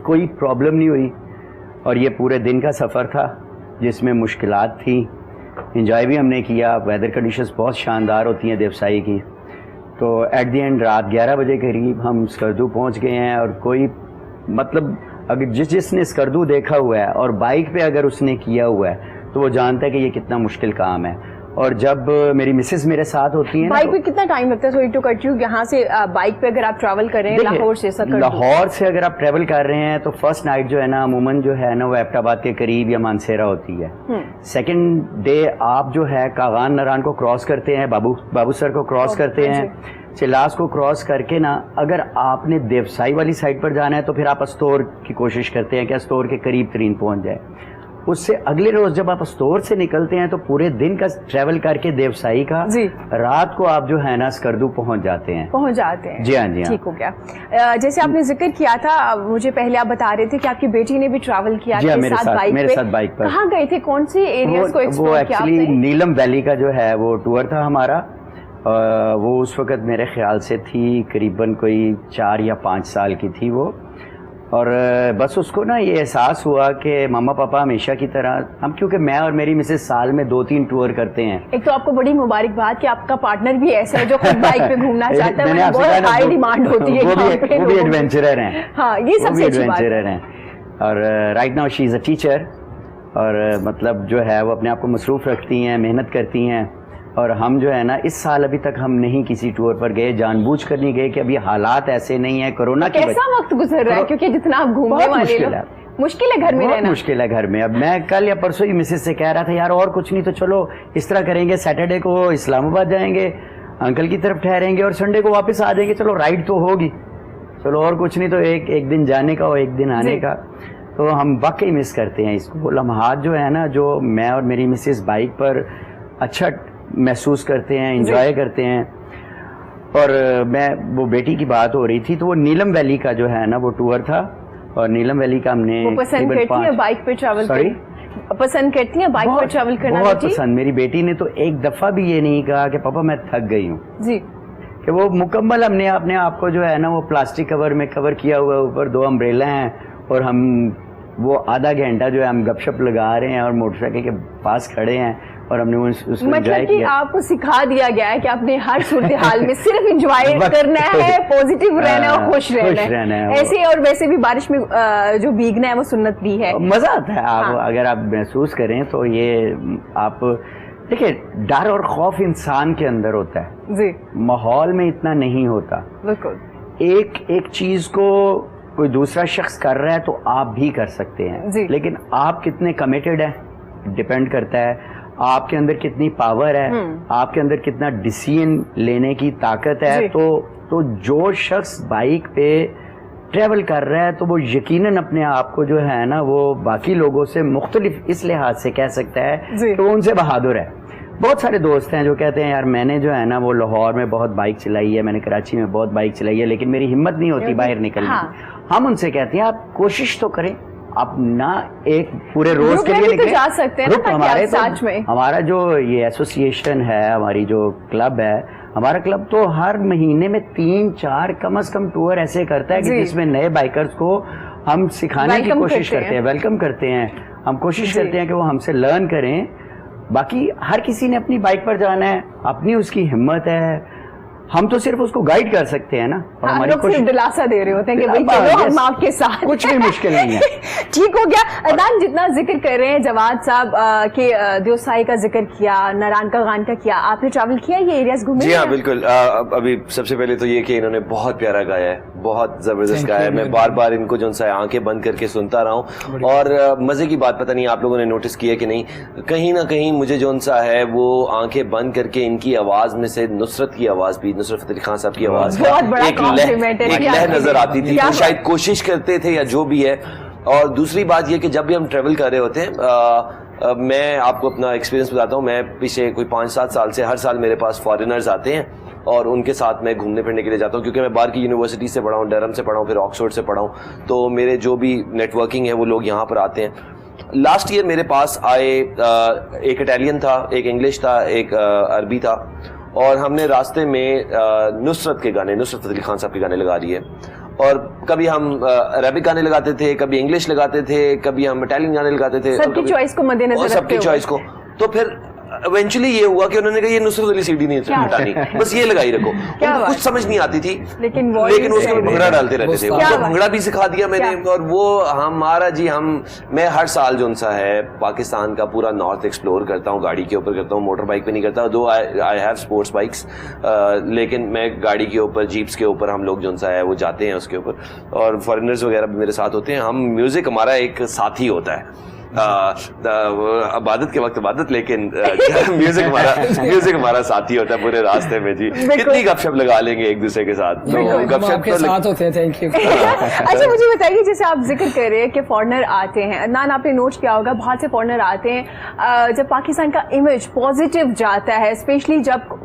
کوئی پرابلم نہیں ہوئی. اور یہ پورے دن کا سفر تھا جس میں مشکلات تھیں. انجوائے بھی ہم نے کیا. ویدر کنڈیشنز بہت شاندار ہوتی ہیں دیوسائی کی. تو ایٹ دی اینڈ رات 11 بجے قریب ہم اسکردو پہنچ گئے ہیں. اور کوئی مطلب اگر جس نے اسکردو دیکھا ہوا ہے اور بائک پہ اگر اس نے کیا ہوا ہے تو وہ جانتا ہے کہ یہ کتنا مشکل کام ہے. اور جب میری مسز میرے ساتھ ہوتی ہیں، بائک پہ کتنا ٹائم لگتا ہے؟ سوری ٹو کٹ یو، یہاں سے بائک پہ اگر آپ ٹریول کر رہے ہیں لاہور سے لاہور سے اگر آپ ٹریول کر رہے ہیں تو فرسٹ نائٹ جو ہے نا عموماً جو ہے نا وہ ایبٹ آباد کے قریب یا مانسیرا ہوتی ہے. سیکنڈ ڈے آپ جو ہے کاغان نران کو کراس کرتے ہیں، بابو سر کو کراس کرتے ہیں، چلاس کو کراس کر کے نا اگر آپ نے دیوسائی والی سائڈ پر جانا ہے تو پھر آپ استور کی کوشش کرتے ہیں کہ استور کے قریب ترین پہنچ جائے. اس سے اگلے روز جب آپ استور سے نکلتے ہیں تو پورے دن کا ٹریول کر کے دیوسائی کا رات کو آپ جو ہے نا اسکردو پہنچ جاتے ہیں. جی ہاں جی ہاں. ٹھیک ہو گیا. جیسے آپ نے ذکر کیا تھا، مجھے پہلے آپ بتا رہے تھے کہ آپ کی بیٹی نے بھی ٹریول کیا میرے ساتھ بائک پر. کہاں گئے تھے؟ کون سی ایریاز کو ایکسپلور کیا آپ نے؟ وہ ایکچولی نیلم ویلی کا جو ہے وہ ٹور تھا ہمارا. وہ اس وقت میرے خیال سے تھی قریباً کوئی 4 یا 5 سال کی تھی وہ, اور بس اس کو نا یہ احساس ہوا کہ ماما پاپا ہمیشہ کی طرح ہم, کیونکہ میں اور میری مسز سال میں 2-3 ٹور کرتے ہیں. ایک تو آپ کو بڑی مبارکباد کہ آپ کا پارٹنر بھی ایسا ہے جو خود بائک پہ گھومنا چاہتا ہے, بہت ہائی ڈیمانڈ ہوتی ہے, وہ بھی ایڈونچرر ہیں. ہاں یہ سب سے اچھی بات ہے. اور right now she is a teacher, اور مطلب جو ہے وہ اپنے آپ کو مصروف رکھتی ہیں, محنت کرتی ہیں. اور ہم جو ہے نا اس سال ابھی تک ہم نہیں کسی ٹور پر گئے, جان بوجھ کر نہیں گئے کہ ابھی حالات ایسے نہیں ہیں کورونا کی وجہ. کیسا وقت گزر رہا ہے, کیونکہ جتنا آپ گھومنے والے لوگ, مشکل ہے گھر میں رہنا, مشکل ہے گھر میں. اب میں کل یا پرسوں ہی مسز سے کہہ رہا تھا یار اور کچھ نہیں تو چلو اس طرح کریں گے, سیٹرڈے کو اسلام آباد جائیں گے, انکل کی طرف ٹھہریں گے, اور سنڈے کو واپس آ جائیں گے. چلو رائڈ تو ہوگی, چلو اور کچھ نہیں تو ایک دن جانے کا اور ایک دن آنے کا. تو ہم واقعی مس کرتے ہیں اس کو, لمحات جو ہے نا جو میں اور میری مسز بائک پر اچھا محسوس کرتے ہیں, انجوائے کرتے ہیں. اور میں وہ بیٹی کی بات ہو رہی تھی تو وہ نیلم ویلی کا جو ہے نا وہ ٹور تھا, اور نیلم ویلی کا ہم نے پسند کرتی ہیں بائک پہ ٹریول کرنا, پسند کرتی ہیں بائک پہ ٹریول کرنا, بہت پسند. میری بیٹی نے تو ایک دفعہ بھی یہ نہیں کہا کہ پاپا میں تھک گئی ہوں جی, کہ وہ مکمل ہم نے اپنے آپ کو جو ہے نا وہ پلاسٹک کور میں کور کیا ہوا, اوپر 2 امبریلا ہیں, اور ہم وہ آدھا گھنٹہ جو ہے ہم گپ شپ لگا رہے ہیں اور موٹر سائیکل کے پاس کھڑے ہیں, اور ہم نے اس کو مطلب کہ آپ کو سکھا دیا گیا ہے کہ آپ نے ہر صورتحال میں صرف انجوائے کرنا ہے, پازیٹیو رہنا ہے اور خوش رہنا ہے. ایسے اور ویسے بھی بارش میں جو بھیگنا ہے وہ سنت بھی ہے, مزہ آتا ہے. آپ اگر آپ محسوس کریں تو یہ آپ دیکھیں, ڈر اور خوف انسان کے اندر ہوتا ہے جی, ماحول میں اتنا نہیں ہوتا. بالکل. ایک چیز کو کوئی دوسرا شخص کر رہا ہے تو آپ بھی کر سکتے ہیں, لیکن آپ کتنے کمیٹڈ ہیں ڈپینڈ کرتا ہے, آپ کے اندر کتنی پاور ہے, آپ کے اندر کتنا ڈیسیژن لینے کی طاقت ہے. تو جو شخص بائک پہ ٹریول کر رہا ہے تو وہ یقیناً اپنے آپ کو جو ہے نا وہ باقی لوگوں سے مختلف اس لحاظ سے کہہ سکتا ہے کہ وہ ان سے بہادر ہے. بہت سارے دوست ہیں جو کہتے ہیں یار میں نے جو ہے نا وہ لاہور میں بہت بائک چلائی ہے, میں نے کراچی میں بہت بائک چلائی ہے, لیکن میری ہمت نہیں ہوتی باہر نکلنے کی. ہم ان سے کہتے ہیں آپ کوشش تو کریں, آپ نہ ایک پورے روز کے لیے جا سکتے ہیں. ہمارا جو یہ ایسوسیشن ہے, ہماری جو کلب ہے, ہمارا کلب تو ہر مہینے میں 3-4 کم از کم ٹور ایسے کرتا ہے کہ جس میں نئے بائکرز کو ہم سکھانے کی کوشش کرتے ہیں, ویلکم کرتے ہیں. ہم کوشش کرتے ہیں کہ وہ ہم سے لرن کریں. باقی ہر کسی نے اپنی بائک پر جانا ہے, اپنی اس کی ہمت ہے, ہم تو صرف اس کو گائیڈ کر سکتے ہیں نا, اور ہماری کوشش دلاسا دے رہے ہوتے ہیں کہ بھائی چلو ہم آپ کے ساتھ, کچھ بھی مشکل نہیں ہے. ٹھیک ہو گیا. عدنان جتنا ذکر کر رہے ہیں جواد صاحب کہ دیوسائی کا ذکر کیا, ناران کا غان کا کیا, آپ نے ٹریول کیا یہ ایریاز گھومے؟ جی ہاں بالکل. ابھی سب سے پہلے تو یہ کہ انہوں نے بہت پیارا گایا ہے, بہت زبردست گایا ہے. میں بار بار ان کو جو ہے آنکھیں بند کر کے سنتا رہا ہوں, اور مزے کی بات پتہ نہیں آپ لوگوں نے نوٹس کیا کہ نہیں, کہیں نہ کہیں مجھے جو سا ہے وہ آنکھیں بند کر کے ان کی آواز میں سے نصرت کی آواز بھی, نصرت فتح علی خان صاحب کی آواز ایک لہر نظر آتی تھی. وہ شاید کوشش کرتے تھے یا جو بھی ہے. اور دوسری بات یہ کہ جب بھی ہم ٹریول کر رہے ہوتے ہیں, میں آپ کو اپنا ایکسپیرینس بتاتا ہوں. میں پیچھے کوئی 5-7 سال سے ہر سال میرے پاس فارینرز آتے ہیں, اور ان کے ساتھ میں گھومنے پھرنے کے لیے جاتا ہوں, کیونکہ میں باہر کی یونیورسٹی سے پڑھا ہوں, ڈرہم سے پڑھا ہوں, پھر آکسفورڈ سے پڑھا ہوں. تو میرے جو بھی نیٹ ورکنگ ہے وہ لوگ یہاں پر آتے ہیں. لاسٹ ایئر میرے پاس آئے, ایک اٹیلین تھا, ایک انگلش تھا, ایک عربی تھا, اور ہم نے راستے میں نصرت کے گانے, نصرت فتح علی خان صاحب کے گانے لگا لیے. اور کبھی ہم عربک گانے لگاتے تھے, کبھی انگلش لگاتے تھے, کبھی ہم اٹیلین گانے لگاتے تھے, سب کی چوائس کو مد نظر رکھتے, سب کی چوائس کو. تو پھر ایونچولی یہ ہوا کہ انہوں نے کہا یہ نصرت علی سی ڈی نہیں ہٹانی, بس یہ لگائی رکھو. کچھ سمجھ نہیں آتی تھی, لیکن اس میں بھنگڑا ڈالتے رہتے تھے. بھنگڑا بھی سکھا دیا میں نے. اور وہ ہمارا میں ہر سال جو سا ہے پاکستان کا پورا نارتھ ایکسپلور کرتا ہوں, گاڑی کے اوپر کرتا ہوں, موٹر بائک پہ نہیں کرتا. دو آئی ہیو اسپورٹس بائکس, لیکن میں گاڑی کے اوپر, جیپس کے اوپر ہم لوگ جو سا ہے وہ جاتے ہیں اس کے اوپر. اور فارینرز وغیرہ بھی میرے ساتھ ہوتے ہیں. ہم میوزک ہمارا ایک ساتھی ہوتا ہے, عبادت کے وقت عبادت, لیکن میوزک ہمارا ساتھی ہوتا ہے پورے راستے میں. جی کتنی گپ شپ لگا لیں گے ایک دوسرے کے ساتھ, گپ شپ کے ساتھ ہوتے ہیں. Thank you. اچھا مجھے بتائیے, جیسے آپ ذکر کر رہے ہیں کہ فارنر آتے ہیں, عدنان آپ نے نوٹ کیا ہوگا بہت سے فارنر آتے ہیں, جب پاکستان کا امیج پازیٹیو جاتا ہے, اسپیشلی جب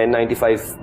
N95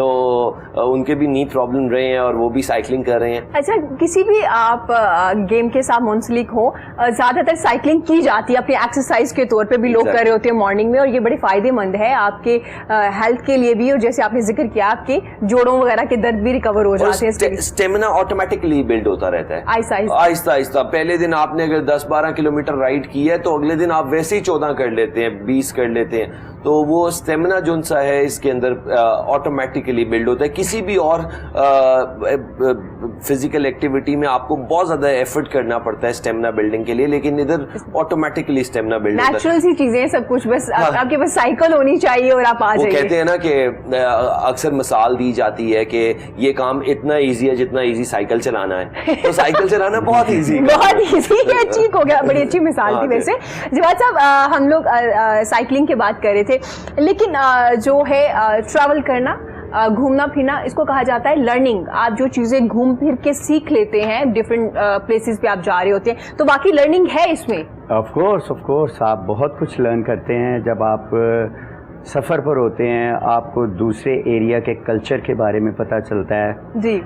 تو ان کے بھی نی پرابلم رہے ہیں اور وہ بھی سائیکلنگ کر رہے ہیں. اچھا, کسی بھی آپ گیم کے ساتھ منسلک ہو, زیادہ تر سائیکلنگ کی جاتی ہے اپنی ایکسرسائز کے طور پہ بھی لوگ کر رہے ہوتے ہیں مارننگ میں, اور یہ بڑے فائدے مند ہے آپ کے ہیلتھ کے لیے بھی, اور جیسے آپ نے ذکر کیا آپ کے جوڑوں وغیرہ کے درد بھی ریکور ہو جاتے ہیں. اسٹیمنا آٹومیٹکلی بلڈ ہوتا رہتا ہے آہستہ آہستہ. پہلے دن آپ نے اگر 10-12 کلومیٹر رائڈ کی ہے تو اگلے دن آپ ویسے ہی 14 کر لیتے ہیں, 20 کر لیتے ہیں, تو وہ اسٹیمنا جو سا ہے اس کے اندر آٹومیٹکلی بلڈ ہوتا ہے. کسی بھی اور فزیکل ایکٹیویٹی میں آپ کو بہت زیادہ ایفرٹ کرنا پڑتا ہے اسٹیمنا بلڈنگ کے لیے, لیکن ادھر آٹومیٹکلی اسٹیمنا بلڈ ہوتا ہے. نیچرل سی چیزیں سب کچھ, بس آپ کے پاس سائیکل ہونی چاہیے اور آپ آ جائیے. وہ کہتے ہیں نا کہ اکثر مثال دی جاتی ہے کہ یہ کام اتنا ایزی ہے جتنا ایزی سائیکل چلانا ہے, تو سائیکل چلانا بہت ایزی ہے. بہت ایزی ہے, ٹھیک ہو گیا, بڑی اچھی مثال تھی. ویسے جواد صاحب, ہم لوگ سائیکلنگ کی بات کر رہے تھے, لیکن جو ہے ٹریول کرنا, گھومنا پھرنا, اس کو کہا جاتا ہے لرننگ. آپ جو چیزیں گھوم پھر کے سیکھ لیتے ہیں, ڈفرینٹ پلیسز پہ آپ جا رہے ہوتے ہیں, تو باقی لرننگ ہے اس میں. آف کورس آپ بہت کچھ لرن کرتے ہیں جب آپ سفر پر ہوتے ہیں. آپ کو دوسرے ایریا کے کلچر کے بارے میں پتہ چلتا ہے. جی,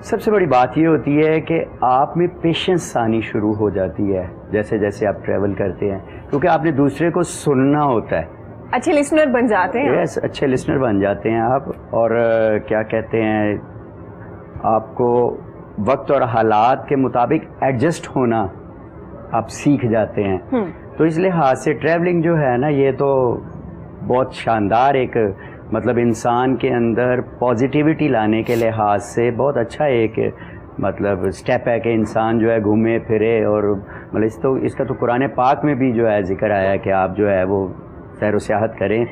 سب سے بڑی بات یہ ہوتی ہے کہ آپ میں پیشنس آنی شروع ہو جاتی ہے جیسے جیسے آپ ٹریول کرتے ہیں, کیونکہ آپ نے دوسرے کو سننا ہوتا ہے. اچھے لسنر بن جاتے ہیں. یس, اچھے لسنر بن جاتے ہیں آپ, اور کیا کہتے ہیں, آپ کو وقت اور حالات کے مطابق ایڈجسٹ ہونا آپ سیکھ جاتے ہیں. تو اس لحاظ سے ٹریولنگ جو ہے نا, یہ تو بہت شاندار ایک مطلب انسان کے اندر پازیٹیوٹی لانے کے لحاظ سے بہت اچھا ایک مطلب اسٹیپ ہے کہ انسان جو ہے گھومے پھرے, اور مطلب اس کا تو قرآن پاک میں بھی جو ہے ذکر آیا ہے کہ آپ جو ہے وہ سیر و سیاحت کریں.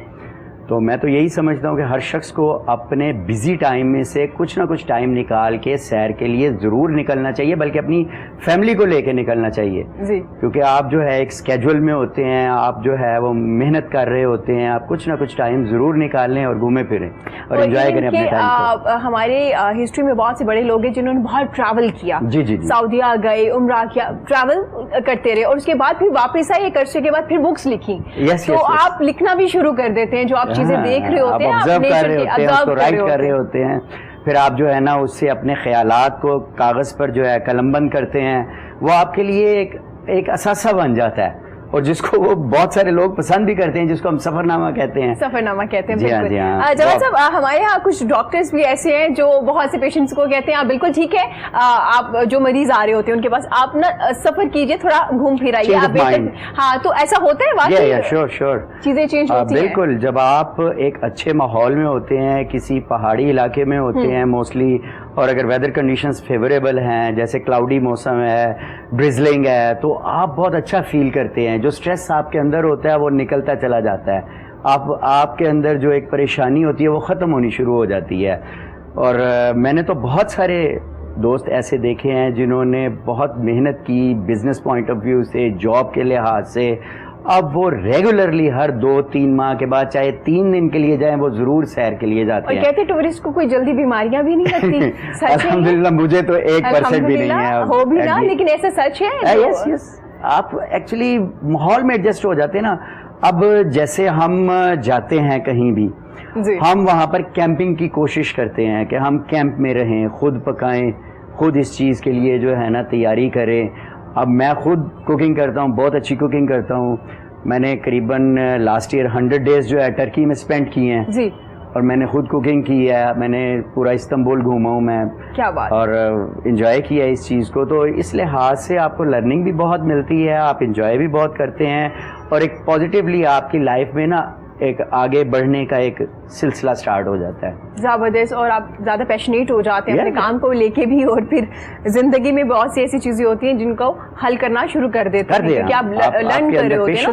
تو میں تو یہی سمجھتا ہوں کہ ہر شخص کو اپنے بزی ٹائم میں سے کچھ نہ کچھ ٹائم نکال کے سیر کے لیے ضرور نکلنا چاہیے, بلکہ اپنی فیملی کو لے کے نکلنا چاہیے. جی, کیونکہ آپ جو ہے ایک اسکیجول میں ہوتے ہیں, آپ جو ہے وہ محنت کر رہے ہوتے ہیں, آپ کچھ نہ کچھ ٹائم ضرور نکال لیں اور گھومے پھریں اور انجوائے کریں اپنے ٹائم کو. ہمارے ہسٹری میں بہت سے بڑے لوگ ہیں جنہوں نے بہت ٹریول کیا. جی جی, سعودیہ گئے, عمرہ کیا, ٹریول کرتے رہے, اور اس کے بعد پھر واپس آئے, ایک عرصے کے بعد پھر بکس لکھی. تو آپ لکھنا بھی شروع کر دیتے ہیں, جو آپ چیزیں دیکھ رہے ہوتے ہیں, آبزرو کر رہے ہوتے ہیں, اس کو رائٹ کر رہے ہوتے ہیں, پھر آپ جو ہے نا اس سے اپنے خیالات کو کاغذ پر جو ہے قلم بند کرتے ہیں. وہ آپ کے لیے ایک اثاثہ بن جاتا ہے, اور جس کو وہ بہت سارے لوگ پسند بھی کرتے ہیں, جس کو ہم سفر نامہ کہتے ہیں. سفر نامہ کہتے ہیں, جی ہاں, بالکل. جی ہاں. جواد صاحب, ہمارے یہاں کچھ ڈاکٹرز بھی ایسے ہیں جو بہت سے پیشنٹس کو کہتے ہیں آپ بالکل ٹھیک ہے, آپ جو مریض آ رہے ہوتے ہیں ان کے پاس آپ نا سفر کیجئے, تھوڑا گھوم پھر آئیے آپ. ہاں, تو ایسا ہوتا ہے واقعی؟ شور چیزیں چینج ہوتی ہیں. بالکل, جب آپ ایک اچھے ماحول میں ہوتے ہیں, کسی پہاڑی علاقے میں ہوتے ہیں موسٹلی, اور اگر ویدر کنڈیشنز فیوریبل ہیں, جیسے کلاؤڈی موسم ہے, ڈرزلنگ ہے, تو آپ بہت اچھا فیل کرتے ہیں. جو اسٹریس آپ کے اندر ہوتا ہے وہ نکلتا چلا جاتا ہے. آپ کے اندر جو ایک پریشانی ہوتی ہے وہ ختم ہونی شروع ہو جاتی ہے. اور میں نے تو بہت سارے دوست ایسے دیکھے ہیں جنہوں نے بہت محنت کی بزنس پوائنٹ آف ویو سے, جاب کے لحاظ سے, اب وہ ریگولرلی ہر 2-3 ماہ کے بعد چاہے 3 دن کے لیے جائیں, وہ ضرور سیر کے لیے جاتے ہیں. اور کہتے ہیں ٹورسٹ کو کوئی جلدی بیماریاں بھی نہیں لگتی. الحمدللہ مجھے تو 1% بھی نہیں ہے. ہو بھی نا, لیکن ایسا سچ ہے. یس, آپ ایکچولی ماحول میں ایڈجسٹ ہو جاتے ہیں نا. اب جیسے ہم جاتے ہیں کہیں بھی, ہم وہاں پر کیمپنگ کی کوشش کرتے ہیں کہ ہم کیمپ میں رہیں, خود پکائیں, خود اس چیز کے لیے جو ہے نا تیاری کریں. اب میں خود کوکنگ کرتا ہوں, بہت اچھی کوکنگ کرتا ہوں. میں نے قریباً لاسٹ ایئر 100 ڈیز جو ہے ٹرکی میں اسپینڈ کیے ہیں. جی, اور میں نے خود کوکنگ کی ہے, میں نے پورا استنبول گھوما ہوں میں. کیا بات. اور انجوائے کیا اس چیز کو. تو اس لحاظ سے آپ کو لرننگ بھی بہت ملتی ہے, آپ انجوائے بھی بہت کرتے ہیں, اور ایک پازیٹیولی آپ کی لائف میں نا ایک آگے بڑھنے کا ایک سلسلہ سٹارٹ ہو جاتا ہے. زبردست, اور آپ زیادہ پیشنیٹ ہو جاتے ہیں اپنے کام کو لے کے بھی, اور پھر زندگی میں بہت سی ایسی چیزیں ہوتی ہیں جن کو حل کرنا شروع کر دیتے ہیں, کیونکہ آپ لرن کر رہے ہوتے ہیں.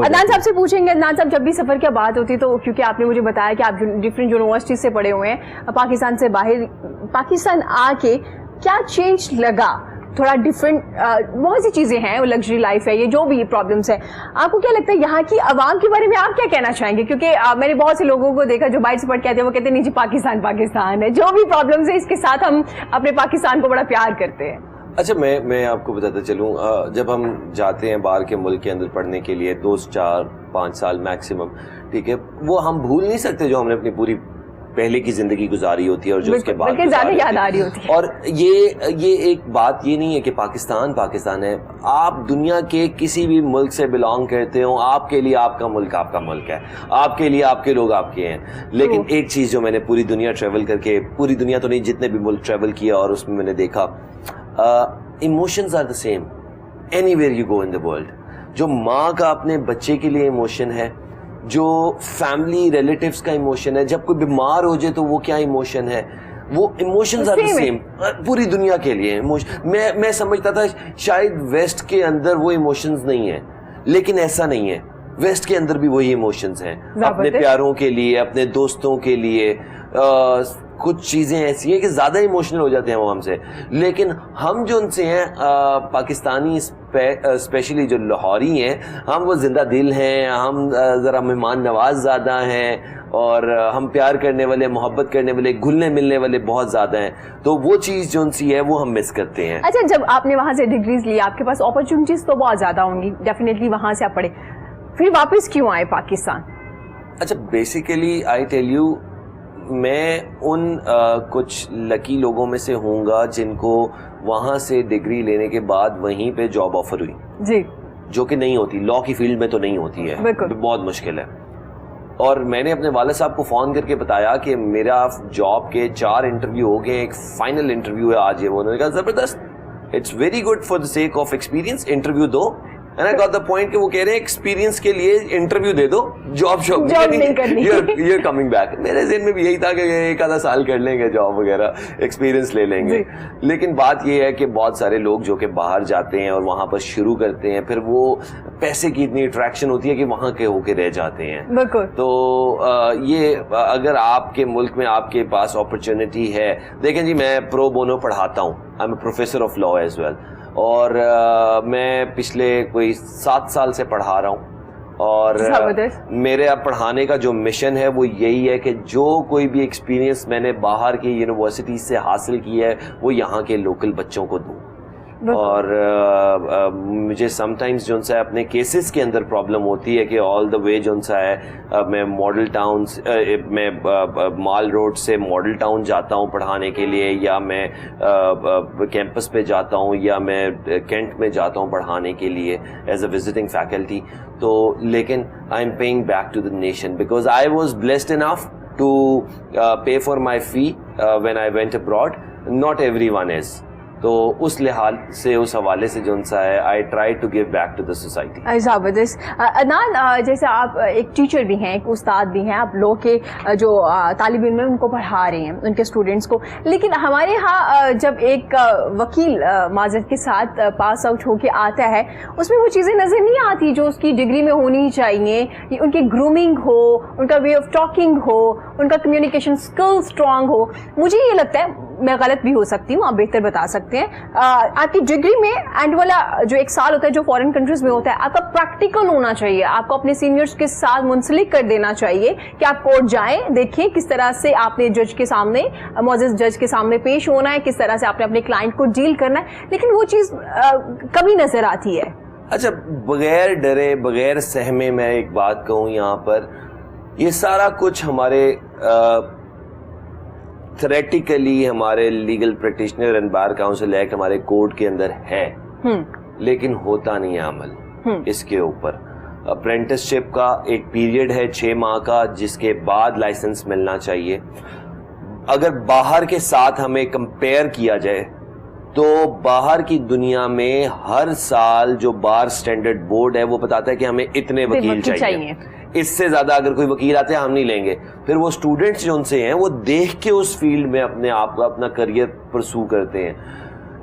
عدنان صاحب سے پوچھیں گے, عدنان صاحب جب بھی سفر کی بات ہوتی ہے تو کیونکہ آپ نے مجھے بتایا کہ آپ ڈفرینٹ یونیورسٹی سے پڑھے ہوئے ہیں, پاکستان سے باہر, پاکستان آ کے کیا چینج لگا؟ تھوڑا ڈفرینٹ بہت سی چیزیں ہیں, وہ لگژری لائف ہے, یہ جو بھی پرابلمس ہیں, آپ کو کیا لگتا ہے یہاں کی عوام کے بارے میں آپ کیا کہنا چاہیں گے؟ کیونکہ میں نے بہت سے لوگوں کو دیکھا جو باہر سے پڑھ کے آتے ہیں, وہ کہتے ہیں نہیں جی پاکستان ہے, جو بھی پرابلمس ہیں اس کے ساتھ ہم اپنے پاکستان کو بڑا پیار کرتے ہیں. اچھا, میں آپ کو بتاتا چلوں, جب ہم جاتے ہیں باہر کے ملک کے اندر پڑھنے کے لیے 2-4-5 سال میکسیمم, ٹھیک ہے, وہ ہم بھول نہیں سکتے جو ہم نے اپنی پوری پہلے کی زندگی گزاری ہوتی ہے اور جو اس کے بعد زیادہ یاد آ رہی ہوتی ہے. اور یہ ایک بات یہ نہیں ہے کہ پاکستان ہے. آپ دنیا کے کسی بھی ملک سے بلانگ کرتے ہو, آپ کے لیے آپ کا ملک ہے, آپ کے لیے آپ کے لوگ آپ کے ہیں. لیکن ایک چیز جو میں نے پوری دنیا ٹریول کر کے, پوری دنیا تو نہیں جتنے بھی ملک ٹریول کیا, اور اس میں میں نے دیکھا emotions are the same anywhere you go in the world. جو ماں کا اپنے بچے کے لیے ایموشن ہے, جو فیملی ریلیٹیوز کا ایموشن ہے, جب کوئی بیمار ہو جائے تو وہ کیا ایموشن ہے, وہ ایموشنز آر دا سیم پوری دنیا کے لیے. میں سمجھتا تھا شاید ویسٹ کے اندر وہ ایموشنز نہیں ہیں, لیکن ایسا نہیں ہے. ویسٹ کے اندر بھی وہی ایموشنز ہیں, اپنے پیاروں کے لیے, اپنے دوستوں کے لیے. کچھ چیزیں ایسی ہیں کہ زیادہ ایموشنل ہو جاتے ہیں وہ ہم سے, لیکن ہم جو ان سے ہیں پاکستانی اسپیشلی جو لاہوری ہیں, ہم وہ زندہ دل ہیں, ہم ذرا مہمان نواز زیادہ ہیں, اور ہم پیار کرنے والے, محبت کرنے والے, گھلنے ملنے والے بہت زیادہ ہیں. تو وہ چیز جو ان سی ہے وہ ہم مس کرتے ہیں. اچھا, جب آپ نے وہاں سے ڈگریز لی, آپ کے پاس اپرچونیٹیز تو بہت زیادہ ہوں گی ڈیفینیٹلی, وہاں سے آپ پڑھے, پھر واپس کیوں آئے پاکستان؟ اچھا, بیسیکلی آئی ٹیل یو, میں ان کچھ لکی لوگوں میں سے ہوں گا جن کو وہاں سے ڈگری لینے کے بعد وہیں پہ جاب آفر ہوئی, جی, جو کہ نہیں ہوتی لا کی فیلڈ میں, تو نہیں ہوتی ہے, بہت مشکل ہے. اور میں نے اپنے والد صاحب کو فون کر کے بتایا کہ میرا جاب کے 4 انٹرویو ہو گئے, ایک فائنل انٹرویو ہے آج. انہوں نے کہا زبردست, it's very good for the sake of experience, interview دو. And I got the point کہ وہ کہہ رہے ہیں ایکسپیرینس کے لیے انٹرویو دے دو, جاب نہیں کرنی, you're coming back. میرے ذہن میں بھی یہی تھا کہ ایک آدھا سال کر لیں گے جاب وغیرہ, ایکسپیرینس لے لیں گے. لیکن بات یہ ہے کہ بہت سارے لوگ جو کہ باہر جاتے ہیں اور وہاں پر شروع کرتے ہیں, پھر وہ پیسے کی اتنی اٹریکشن ہوتی ہے کہ وہاں کے ہو کے رہ جاتے ہیں. تو یہ اگر آپ کے ملک میں آپ کے پاس اپرچونٹی ہے, دیکھیں جی میں پرو بونو پڑھاتا ہوں, I am a professor of law as well, اور میں پچھلے کوئی 7 سال سے پڑھا رہا ہوں, اور میرے اب پڑھانے کا جو مشن ہے وہ یہی ہے کہ جو کوئی بھی ایکسپیرینس میں نے باہر کی یونیورسٹی سے حاصل کیا ہے وہ یہاں کے لوکل بچوں کو دوں. اور مجھے سم ٹائمز جو ہے اپنے کیسز کے اندر پرابلم ہوتی ہے کہ آل دا وے جو ہے میں ماڈل ٹاؤن, میں مال روڈ سے ماڈل ٹاؤن جاتا ہوں پڑھانے کے لیے, یا میں کیمپس پہ جاتا ہوں, یا میں کینٹ میں جاتا ہوں پڑھانے کے لیے ایز اے وزٹنگ فیکلٹی. تو لیکن I am paying back to the nation because I was blessed enough to pay for my fee when I went abroad, not every one is. تو اس لحاظ سے, اس حوالے سے جو سا ہے I try to give back to the society. زبردست. عدنان, جیسے آپ ایک ٹیچر بھی ہیں, ایک استاد بھی ہیں, آپ لوگ کے جو طالب علم ہیں ان کو پڑھا رہے ہیں, ان کے اسٹوڈنٹس کو, لیکن ہمارے ہاں جب ایک وکیل معذرت کے ساتھ پاس آؤٹ ہو کے آتا ہے, اس میں وہ چیزیں نظر نہیں آتی جو اس کی ڈگری میں ہونی چاہیے. ان کی گرومنگ ہو, ان کا وے آف ٹاکنگ ہو, ان کا کمیونیکیشن اسکل اسٹرانگ ہو. مجھے یہ لگتا ہے, میں غلط بھی ہو سکتی ہوں, آپ بہتر بتا سکتے ہیں, آپ کی ڈگری میں اینڈ والا جو 1 سال ہوتا ہے جو فورن کنٹریز میں ہوتا ہے, آپ کا پریکٹیکل ہونا چاہیے, آپ کو اپنے سینئرز کے ساتھ منسلک کر دینا چاہیے کہ آپ کورٹ جائیں, دیکھیں کس طرح سے آپ نے جج کے سامنے, معزز جج کے سامنے پیش ہونا ہے, کس طرح سے آپ نے اپنے کلائنٹ کو ڈیل کرنا ہے, لیکن وہ چیز کمی نظر آتی ہے. اچھا, بغیر ڈرے بغیر سہمے میں ایک بات کہوں یہاں پر, یہ سارا کچھ ہمارے تھریٹیکلی ہمارے legal practitioner and bar council act ہمارے کوڈ کے اندر ہے, لیکن ہوتا نہیں ہے عمل اس کے اوپر. اپرینٹس شپ کا ایک پیریڈ ہے 6 ماہ کا, جس کے بعد لائسنس ملنا چاہیے. اگر باہر کے ساتھ ہمیں کمپیئر کیا جائے تو باہر کی دنیا میں ہر سال جو بار سٹینڈرڈ بورڈ ہے وہ بتاتا ہے کہ ہمیں اتنے وکیل چاہیے, اس سے زیادہ اگر کوئی وکیل آتے ہیں ہم نہیں لیں گے. پھر وہ اسٹوڈنٹس جو ان سے ہیں وہ دیکھ کے اس فیلڈ میں اپنے آپ کا اپنا کریئر پرسو کرتے ہیں.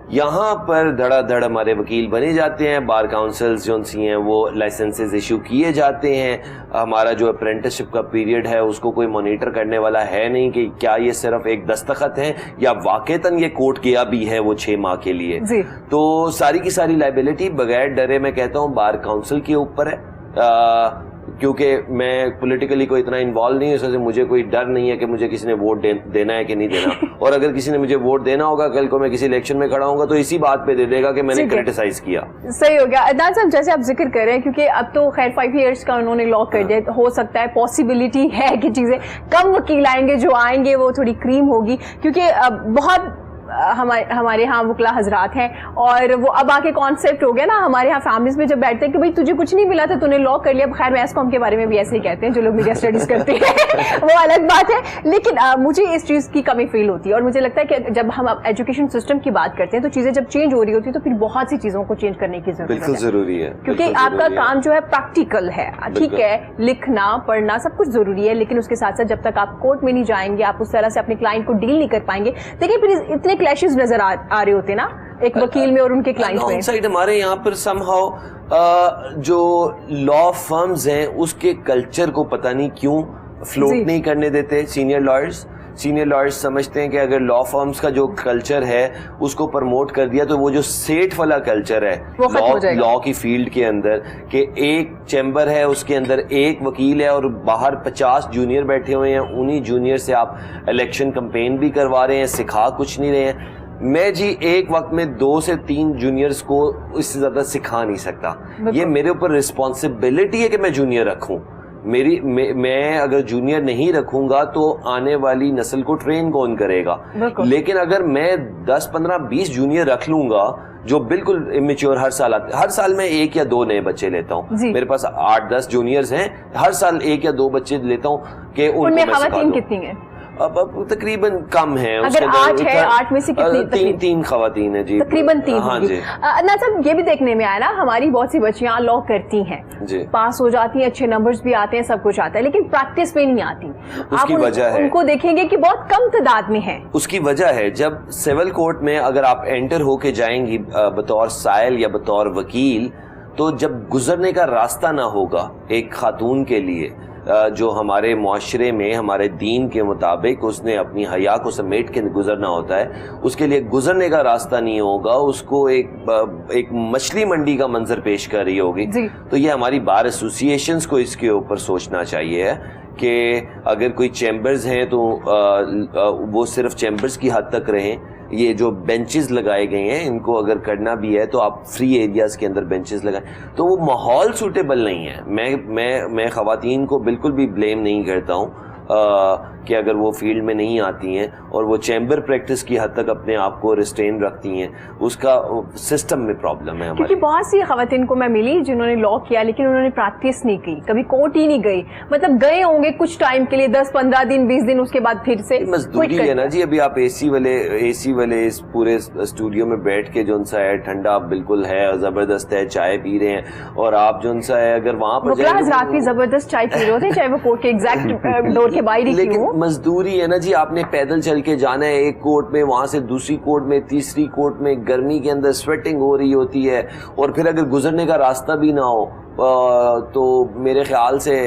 یہاں پر دھڑا دھڑ ہمارے وکیل بنے جاتے ہیں, بار کاؤنسلز جو سی ہیں وہ لائسنسز ایشو کیے جاتے ہیں. ہمارا جو اپرینٹسشپ کا پیریڈ ہے اس کو کوئی مانیٹر کرنے والا ہے نہیں کہ کیا یہ صرف ایک دستخط ہے یا واقعتاً یہ کوٹ کیا بھی ہے وہ 6 ماہ کے لیے. تو ساری کی ساری لائبلٹی بغیر ڈرے میں کہتا ہوں بار کاؤنسل کے اوپر ہے, کیونکہ میں پولیٹیکلی کوئی اتنا انوالو نہیں ہوں، اس وجہ سے مجھے کوئی ڈر نہیں ہے کہ مجھے کسی نے ووٹ دینا ہے کہ نہیں دینا. اور اگر کسی نے مجھے ووٹ دینا ہوگا کل کو میں کسی الیکشن میں کھڑا ہوں گا تو اسی بات پہ دے دے گا کہ میں نے کرٹیسائز کیا. صحیح ہو گیا. عدنان صاحب جیسے آپ ذکر کر رہے ہیں کیونکہ اب تو خیر 5 ایئرس کا انہوں نے لاک کر دیا, ہو سکتا ہے پاسبلٹی ہے کہ چیزیں کم وکیل آئیں گے, جو آئیں گے وہ تھوڑی کریم ہوگی, کیونکہ بہت ہمارے ہاں وکلا حضرات ہیں اور وہ اب آ کے کانسیپٹ ہو گیا نا ہمارے ہاں فیملیز میں جب بیٹھتے ہیں کہ بھائی تجھے کچھ نہیں ملا تو نے لاک کر لیا. خیر میس کام کے بارے میں بھی ایسے ہی کہتے ہیں جو لوگ میڈیا اسٹڈیز کرتے ہیں وہ الگ بات ہے, لیکن مجھے اس چیز کی کمی فیل ہوتی ہے اور مجھے لگتا ہے کہ جب ہم ایجوکیشن سسٹم کی بات کرتے ہیں تو چیزیں جب چینج ہو رہی ہوتی ہے تو پھر بہت سی چیزوں کو چینج کرنے کی ضرورت بالکل ضروری ہے, کیونکہ آپ کا کام جو ہے پریکٹیکل ہے. ٹھیک ہے لکھنا پڑھنا سب کچھ ضروری ہے, لیکن اس کے ساتھ ساتھ جب تک آپ کورٹ میں نہیں جائیں گے, آپ اس طرح سے اپنے کلائنٹ کو ڈیل نہیں کر پائیں گے. دیکھیں پھر اتنے کلیشز نظر آ رہے ہوتے نا ایک وکیل میں اور ان کے کلائنٹ میں. سائڈ ہمارے یہاں پر سم ہاؤ جو لا فرمز ہیں اس کے کلچر کو پتہ نہیں کیوں فلوٹ نہیں کرنے دیتے سینئر لائرز سمجھتے ہیں کہ اگر لا فرمز کا جو کلچر ہے اس کو پرموٹ کر دیا تو وہ جو سیٹ والا کلچر ہے لا کی فیلڈ کے اندر کہ ایک چیمبر ہے اس کے اندر ایک وکیل ہے اور باہر 50 جونیئر بیٹھے ہوئے ہیں, انہی جونیئر سے آپ الیکشن کمپین بھی کروا رہے ہیں, سکھا کچھ نہیں رہے ہیں. میں جی ایک وقت میں 2 سے 3 جونیئرز کو اس سے زیادہ سکھا نہیں سکتا. یہ میرے اوپر رسپانسبلٹی ہے کہ میں جونیئر رکھوں. میں اگر جونیئر نہیں رکھوں گا تو آنے والی نسل کو ٹرین کون کرے گا. لیکن اگر میں 10 15 20 جونیئر رکھ لوں گا جو بالکل امیچور, ہر سال میں 1 یا 2 نئے بچے لیتا ہوں. میرے پاس 8-10 جونیئرز ہیں, ہر سال 1 یا 2 بچے لیتا ہوں کہ ان کو میں سکھا دوں. کتنی ہیں اب تقریباً کم ہیں. اگر 8 ہے 8 میں سے کتنی؟ 3 خواتین ہیں جی, تقریباً 3. ہاں جی. نا صاحب یہ بھی دیکھنے میں آیا نا ہماری بہت سی بچیاں لا کرتی ہیں جی, پاس ہو جاتی ہیں, اچھے نمبرز بھی آتے ہیں, سب کچھ آتا ہے, لیکن پریکٹس میں نہیں آتی. اس کی وجہ ہے ان کو دیکھیں گے کہ بہت کم تعداد میں ہیں. اس کی وجہ ہے جب سول کورٹ میں اگر آپ انٹر ہو کے جائیں گی بطور سائل یا بطور وکیل, تو جب گزرنے کا راستہ نہ ہوگا ایک خاتون کے لیے جو ہمارے معاشرے میں ہمارے دین کے مطابق اس نے اپنی حیا کو سمیٹ کے گزرنا ہوتا ہے, اس کے لیے گزرنے کا راستہ نہیں ہوگا, اس کو ایک مچھلی منڈی کا منظر پیش کر رہی ہوگی. تو یہ ہماری بار ایسوسیشنز کو اس کے اوپر سوچنا چاہیے کہ اگر کوئی چیمبرز ہیں تو وہ صرف چیمبرز کی حد تک رہیں. یہ جو بینچز لگائے گئے ہیں ان کو اگر کرنا بھی ہے تو آپ فری ایریاز کے اندر بینچز لگائیں, تو وہ ماحول سوٹیبل نہیں ہے. میں خواتین کو بالکل بھی بلیم نہیں کرتا ہوں کہ اگر وہ فیلڈ میں نہیں آتی ہیں اور وہ چیمبر پریکٹس کی حد تک اپنے آپ کو ریسٹین رکھتی ہیں, اس کا سسٹم میں پرابلم ہے ہماری. کیونکہ بہت سی خواتین کو میں ملی جنہوں نے لا کیا لیکن انہوں نے پریکٹس نہیں کی, کبھی کورٹ ہی نہیں گئی, مطلب گئے ہوں گے کچھ ٹائم کے لیے 10-15 دن 20 دن, اس کے بعد پھر سے مزدوری ہے نا جی. ابھی آپ اے سی والے اس پورے اسٹوڈیو میں بیٹھ کے جو سا ہے ٹھنڈا بالکل ہے, زبردست ہے, چائے پی رہے ہیں, اور آپ جو سا ہے اگر وہاں پر حضرات بھی زبردست چائے پی رہے ہوتے ہیں چاہے وہ کورٹ کے ایگزیکٹ ڈور کے باہر ہی کیوں. مزدوری ہے نا جی, آپ نے پیدل چل کے جانا ہے ایک کورٹ میں, وہاں سے دوسری کورٹ میں, تیسری کورٹ میں, گرمی کے اندر سویٹنگ ہو رہی ہوتی ہے, اور پھر اگر گزرنے کا راستہ بھی نہ ہو تو میرے خیال سے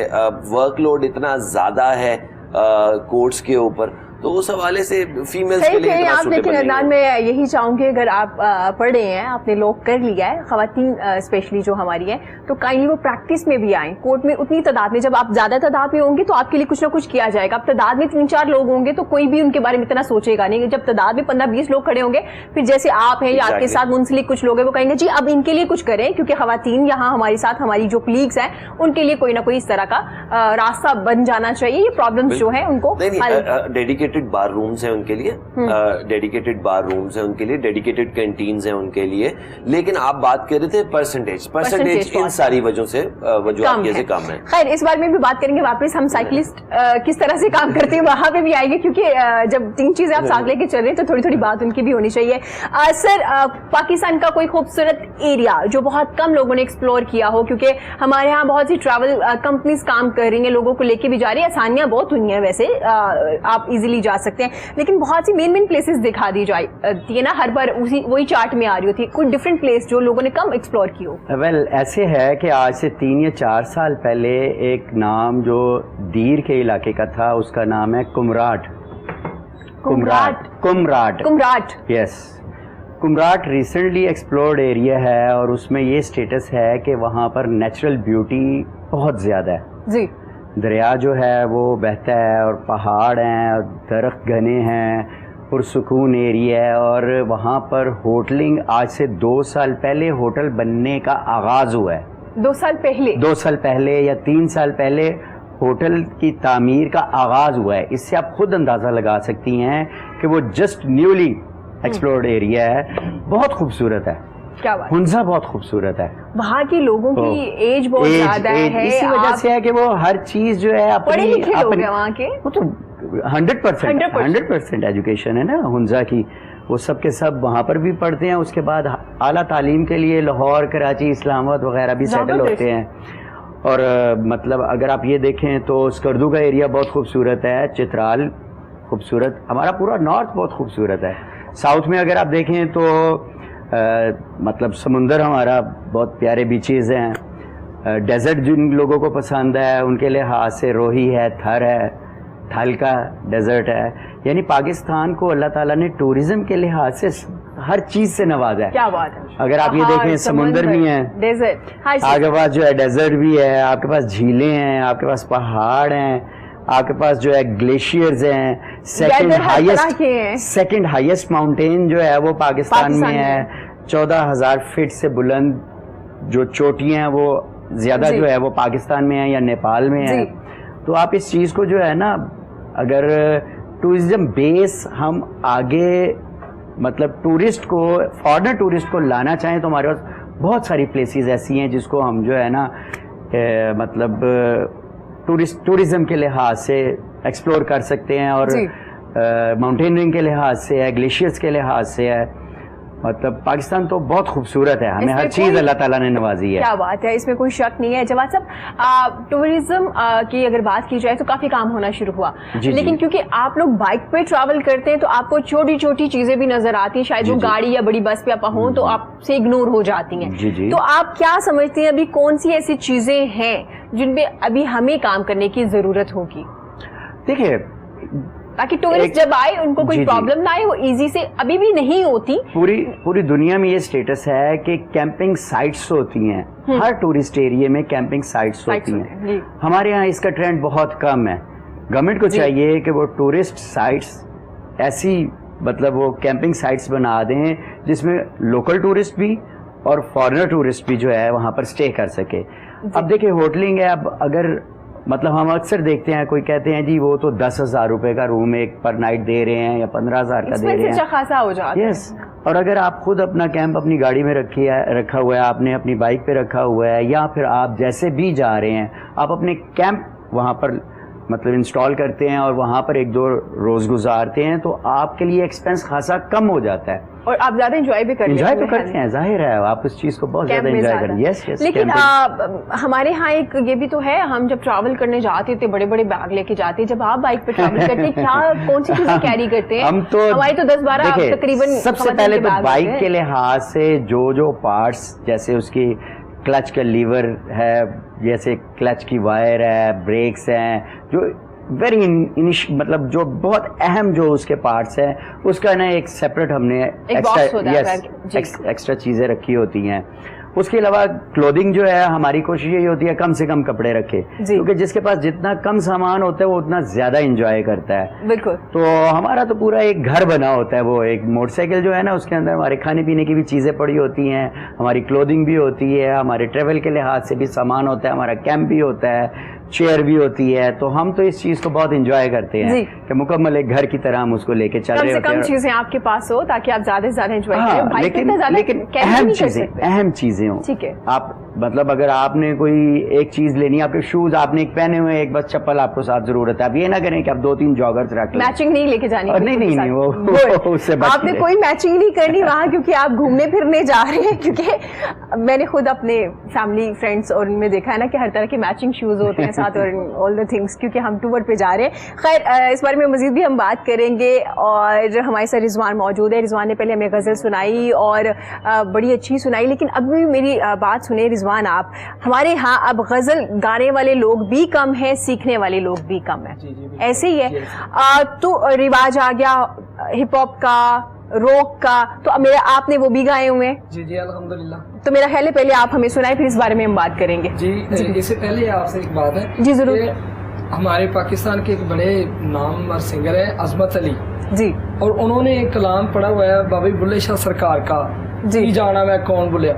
ورک لوڈ اتنا زیادہ ہے کورٹس کے اوپر, تو اس حوالے سے فیمیلز کے لیے آپ دیکھیں عدنان, میں یہی چاہوں گی اگر آپ پڑھ رہے ہیں, آپ نے لاک کر لیا ہے, خواتین اسپیشلی جو ہماری ہیں, تو کائنڈلی وہ پریکٹس میں بھی آئیں کورٹ میں اتنی تعداد میں. جب آپ زیادہ تعداد میں ہوں گے تو آپ کے لیے کچھ نہ کچھ کیا جائے گا. اب تعداد میں 3-4 لوگ ہوں گے تو کوئی بھی ان کے بارے میں اتنا سوچے گا نہیں. جب تعداد میں 15-20 لوگ کھڑے ہوں گے, پھر جیسے آپ ہیں یا آپ کے ساتھ منسلک کچھ لوگ ہیں, وہ کہیں گے جی اب ان کے لیے کچھ کریں, کیونکہ خواتین یہاں ہمارے ساتھ, ہماری جو کلیگز ہیں ان کے لیے کوئی نہ کوئی اس طرح کا راستہ بن جانا چاہیے. یہ پرابلمس جو ہیں ان کو ڈیڈیکیٹڈ بار رومز ہیں ان کے لیے, ڈیڈیکیٹڈ بار رومز ہیں ان کے لیے, ڈیڈیکیٹڈ کینٹینز ہیں ان کے لیے. لیکن آپ بات کر رہے تھے پرسنٹیج ان ساری وجہ سے وجوہات سے کم ہے. خیر اس بارے میں بھی بات کریں گے واپس. ہم سائیکلسٹ کس طرح سے کام کرتے ہیں وہاں پہ بھی آئیں گے, کیونکہ جب 3 چیزیں آپ ساتھ لے کے چل رہے ہیں تو تھوڑی بات ان کی بھی ہونی چاہیے. سر پاکستان کا کوئی خوبصورت ایریا جو بہت کم لوگوں نے ایکسپلور کیا ہو, کیونکہ ہمارے یہاں بہت سی ٹریول کمپنیز کام کر رہی ہیں, لوگوں کو لے کے بھی جا رہی ہیں, آسانیاں بہت ہوئی ہیں ویسے, آپ ایزیلی جا سکتے ہیں, لیکن بہت سی مین پلیسز دکھا دی جاتی ہے نا, ہر بار وہی چارٹ میں آ رہی ہوتی ہے. کوئی ڈفرینٹ پلیس جو لوگوں نے کم ایکسپلور کی ہو؟ ویل ایسے ہے کہ آج سے 3 یا 4 سال پہلے ایک نام جو دیر کے علاقے کا تھا, اس کا نام ہے کمراٹ. یس, کمراٹ ریسنٹلی ایکسپلورڈ ایریا ہے, اور اس میں یہ اسٹیٹس ہے کہ وہاں پر نیچرل بیوٹی بہت زیادہ ہے. جی دریا جو ہے وہ بہتا ہے اور پہاڑ ہیں اور درخت گھنے ہیں پرسکون ایریا ہے, اور وہاں پر ہوٹلنگ آج سے 2 سال پہلے ہوٹل بننے کا آغاز ہوا ہے. 2 سال پہلے 2 سال پہلے یا 3 سال پہلے ہوٹل کی تعمیر کا آغاز ہوا ہے. اس سے آپ خود اندازہ لگا سکتی ہیں کہ وہ جسٹ نیولی ایکسپلورڈ ایریا ہے, بہت خوبصورت ہے. کیا بات, ہنزا بہت خوبصورت ہے. وہاں کی لوگوں کی ایج بہت زیادہ ہے, اسی وجہ سے ہے کہ وہ ہر چیز جو ہے پڑھے لکھے لوگ ہیں وہاں کے, وہ تو 100% ایجوکیشن ہے نا ہنزا کی. وہ سب کے سب وہاں پر بھی پڑھتے ہیں, اس کے بعد اعلیٰ تعلیم کے لیے لاہور, کراچی, اسلام آباد وغیرہ بھی سیٹل ہوتے ہیں. اور مطلب اگر آپ یہ دیکھیں تو اسکردو کا ایریا بہت خوبصورت ہے, چترال خوبصورت, ہمارا پورا نارتھ بہت خوبصورت ہے. ساؤتھ میں اگر آپ دیکھیں تو مطلب سمندر ہمارا بہت پیارے بیچز ہیں. ڈیزرٹ جن لوگوں کو پسند ہے ان کے لحاظ سے روہی ہے, تھر ہے, تھل کا ڈیزرٹ ہے. یعنی پاکستان کو اللہ تعالیٰ نے ٹورزم کے لحاظ سے ہر چیز سے نوازا ہے. کیا بات ہے. اگر آپ یہ دیکھیں سمندر بھی ہیں, ڈیزرٹ, آپ کے پاس جو ہے ڈیزرٹ بھی ہے, آپ کے پاس جھیلیں ہیں, آپ کے پاس پہاڑ ہیں, آپ کے پاس جو ہے گلیشیئرز ہیں. سیکنڈ ہائیسٹ ماؤنٹین جو ہے وہ پاکستان میں ہے. 14,000 فٹ سے بلند جو چوٹیاں ہیں وہ زیادہ جو ہے وہ پاکستان میں ہیں یا نیپال میں ہیں. تو آپ اس چیز کو جو ہے نا, اگر ٹورزم بیس ہم آگے مطلب ٹورسٹ کو, فارنر ٹورسٹ کو لانا چاہیں تو ہمارے پاس بہت ساری پلیسز ایسی ہیں جس کو ہم جو ہے نا مطلب ٹورزم کے لحاظ سے ایکسپلور کر سکتے ہیں. اور ماؤنٹینرنگ کے لحاظ سے ہے, گلیشیئرز کے لحاظ سے ہے. مطلب پاکستان تو بہت خوبصورت ہے, ہمیں ہر چیز اللہ تعالیٰ نے نوازی ہے. کیا بات ہے, اس میں کوئی شک نہیں ہے. جواد صاحب, ٹورزم کی اگر بات کی جائے تو کافی کام ہونا شروع ہوا, لیکن کیونکہ آپ لوگ بائک پہ ٹریول کرتے ہیں تو آپ کو چھوٹی چھوٹی چیزیں بھی نظر آتی ہیں, شاید وہ گاڑی یا بڑی بس پہ آپ ہوں تو آپ سے اگنور ہو جاتی ہیں. تو آپ کیا سمجھتے ہیں ابھی کون سی ایسی چیزیں ہیں جن پہ ابھی ہمیں کام کرنے کی ضرورت ہوگی, دیکھیں تاکہ ٹورسٹ جب آئے ان کو کوئی پرابلم نہ آئے؟ وہ ایزی سے ابھی بھی نہیں ہوتی. پوری دنیا میں یہ سٹیٹس ہے کہ کیمپنگ سائٹس ہوتی ہیں, ہر ٹورسٹ ایریا میں کیمپنگ سائٹس ہوتی ہیں. ہمارے ہاں اس کا ٹرینڈ بہت کم ہے. گورنمنٹ کو چاہیے کہ وہ ٹورسٹ سائٹس ایسی مطلب وہ کیمپنگ سائٹس بنا دیں جس میں لوکل ٹورسٹ بھی اور فارنر ٹورسٹ بھی جو ہے وہاں پر سٹے کر سکے. اب دیکھیں ہوٹلنگ ہے, اب اگر مطلب ہم اکثر دیکھتے ہیں کوئی کہتے ہیں جی وہ تو 10,000 روپے کا روم ایک پر نائٹ دے رہے ہیں یا 15,000 کا دے رہے ہیں. خاصا ہو جاتا ہے. یس, اور اگر آپ خود اپنا کیمپ اپنی گاڑی میں رکھا ہوا ہے, آپ نے اپنی بائک پہ رکھا ہوا ہے, یا پھر آپ جیسے بھی جا رہے ہیں آپ اپنے کیمپ وہاں پر مطلب انسٹال کرتے ہیں اور وہاں پر 1-2 روز گزارتے ہیں تو آپ کے لیے ایکسپینس خاصا کم ہو جاتا ہے, اور آپ زیادہ انجوائے بھی کرتے ہیں. ظاہر ہے آپ اس چیز کو بہت زیادہ انجوائے کرتے ہیں. یس. لیکن ہمارے ہاں ایک یہ بھی تو ہے, ہم جب ٹریول کرنے جاتے تھے بڑے بڑے بیگ لے کے جاتے ہیں. جب آپ بائک پہ ٹریول کرتے ہیں کیا کون سی چیزیں کیری کرتے ہیں؟ ہماری تو 10-12 تقریباً. سب سے پہلے تو بائک کے لحاظ سے جو پارٹس جیسے اس کی کلچ کا لیور ہے, جیسے کلچ کی وائر ہے, بریکس ہیں, جو ویری مطلب جو بہت اہم جو اس کے پارٹس ہیں اس کا نا ایک سیپریٹ ہم نے ایکسٹرا چیزیں رکھی ہوتی ہیں. اس کے علاوہ کلودنگ جو ہے ہماری کوشش یہی ہوتی ہے کم سے کم کپڑے رکھے, کیونکہ جس کے پاس جتنا کم سامان ہوتا ہے وہ اتنا زیادہ انجوائے کرتا ہے. بالکل. تو ہمارا تو پورا ایک گھر بنا ہوتا ہے, وہ ایک موٹر سائیکل جو ہے نا اس کے اندر ہمارے کھانے پینے کی بھی چیزیں پڑی ہوتی ہیں, ہماری کلودنگ بھی ہوتی ہے, ہمارے ٹریول کے لحاظ سے بھی سامان ہوتا ہے, ہمارا کیمپ بھی ہوتا ہے, چیئر بھی ہوتی ہے. تو ہم تو اس چیز کو بہت انجوائے کرتے ہیں کہ مکمل ایک گھر کی طرح ہم اس کو لے کے چل رہے ہوتے ہیں. کم چیزیں آپ کے پاس ہو تاکہ آپ زیادہ سے زیادہ انجوائے کریں, لیکن اہم چیزیں ہوں. ٹھیک ہے. آپ مطلب اگر آپ نے کوئی ایک چیز لینی ہے, آپ کے شوز آپ نے ایک پہنے ہوئے, ایک بس چپل آپ کو ساتھ ضرورت ہے. آپ یہ نہ کریں کہ آپ 2-3 جاگرز رکھ لیں. میچنگ نہیں لے کے جانی. نہیں وہ اس سے آپ نے کوئی میچنگ نہیں کرنی وہاں, کیونکہ آپ گھومنے پھرنے جا رہے ہیں. کیونکہ میں نے خود اپنے فیملی فرینڈس اور ان میں دیکھا ہے نا کہ ہر طرح کے میچنگ شوز ہوتے ہیں ساتھ, اور آل دا تھنگس, کیونکہ ہم ٹور پہ جا رہے ہیں. خیر اس بارے میں مزید بھی ہم بات کریں گے, اور ہمارے ساتھ رضوان موجود ہے. رضوان نے پہلے ہمیں غزل سنائی اور بڑی اچھی سنائی, لیکن اب بھی میری بات سنیں رضوان آپ. ہمارے ہاں اب غزل گانے والے لوگ بھی کم ہیں, سیکھنے والے لوگ بھی کم ہیں. ایسے ہی ہے. تو رواج آ گیا ہپ ہاپ کا, روک کا, تو آپ نے وہ بھی گائے ہوئے ہیں؟ جی الحمدللہ. تو میرا خیال ہے پہلے آپ ہمیں سنائیں, پھر اس بارے میں ہم بات کریں گے. جی اس سے پہلے آپ سے ایک بات ہے. جی ضرور. ہمارے پاکستان کے ایک بڑے نامور سنگر ہیں عظمت علی جی, اور انہوں نے ایک کلام پڑھا ہوا ہے بابی بلے شاہ سرکار کا, جی جانا میں کون بولیا.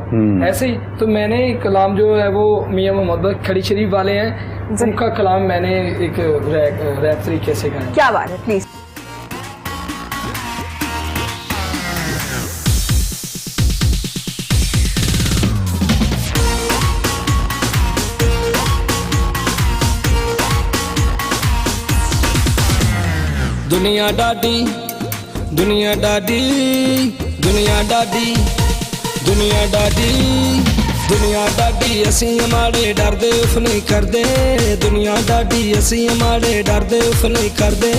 ایسے ہی تو میں نے کلام جو ہے وہ میاں محمد کھڑی شریف والے ہیں, ان کا کلام میں نے ایک ریپ طریقے سے گایا. کیا بات ہے, پلیز. دنیا ڈاڈی دنیا ڈاڈی دنیا ڈاڈی دنیا ڈاڈی دنیا ڈاڈی اسی ہمارے ڈردے اف نہیں کردے. دنیا ڈاڈی اسی ہمارے ڈردے اف نہیں کردے.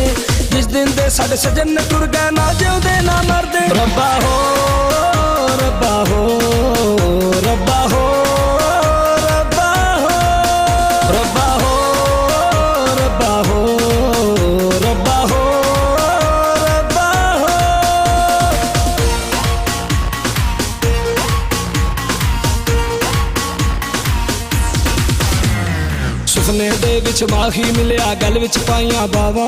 جس دن دے ساڈے سجن نے ٹر گئے نہ جیودے نہ مردے. ربا ہو ربا ہو ربا ہو ربا ہو ربا ہو ربا ہو ربا ہو ربا ہو. ਸੁਪਨੇ ਦੇ ਵਿੱਚ ਮਾਹੀ ਮਿਲਿਆ ਗਲ ਵਿੱਚ ਪਾਈਆਂ ਬਾਵਾਂ.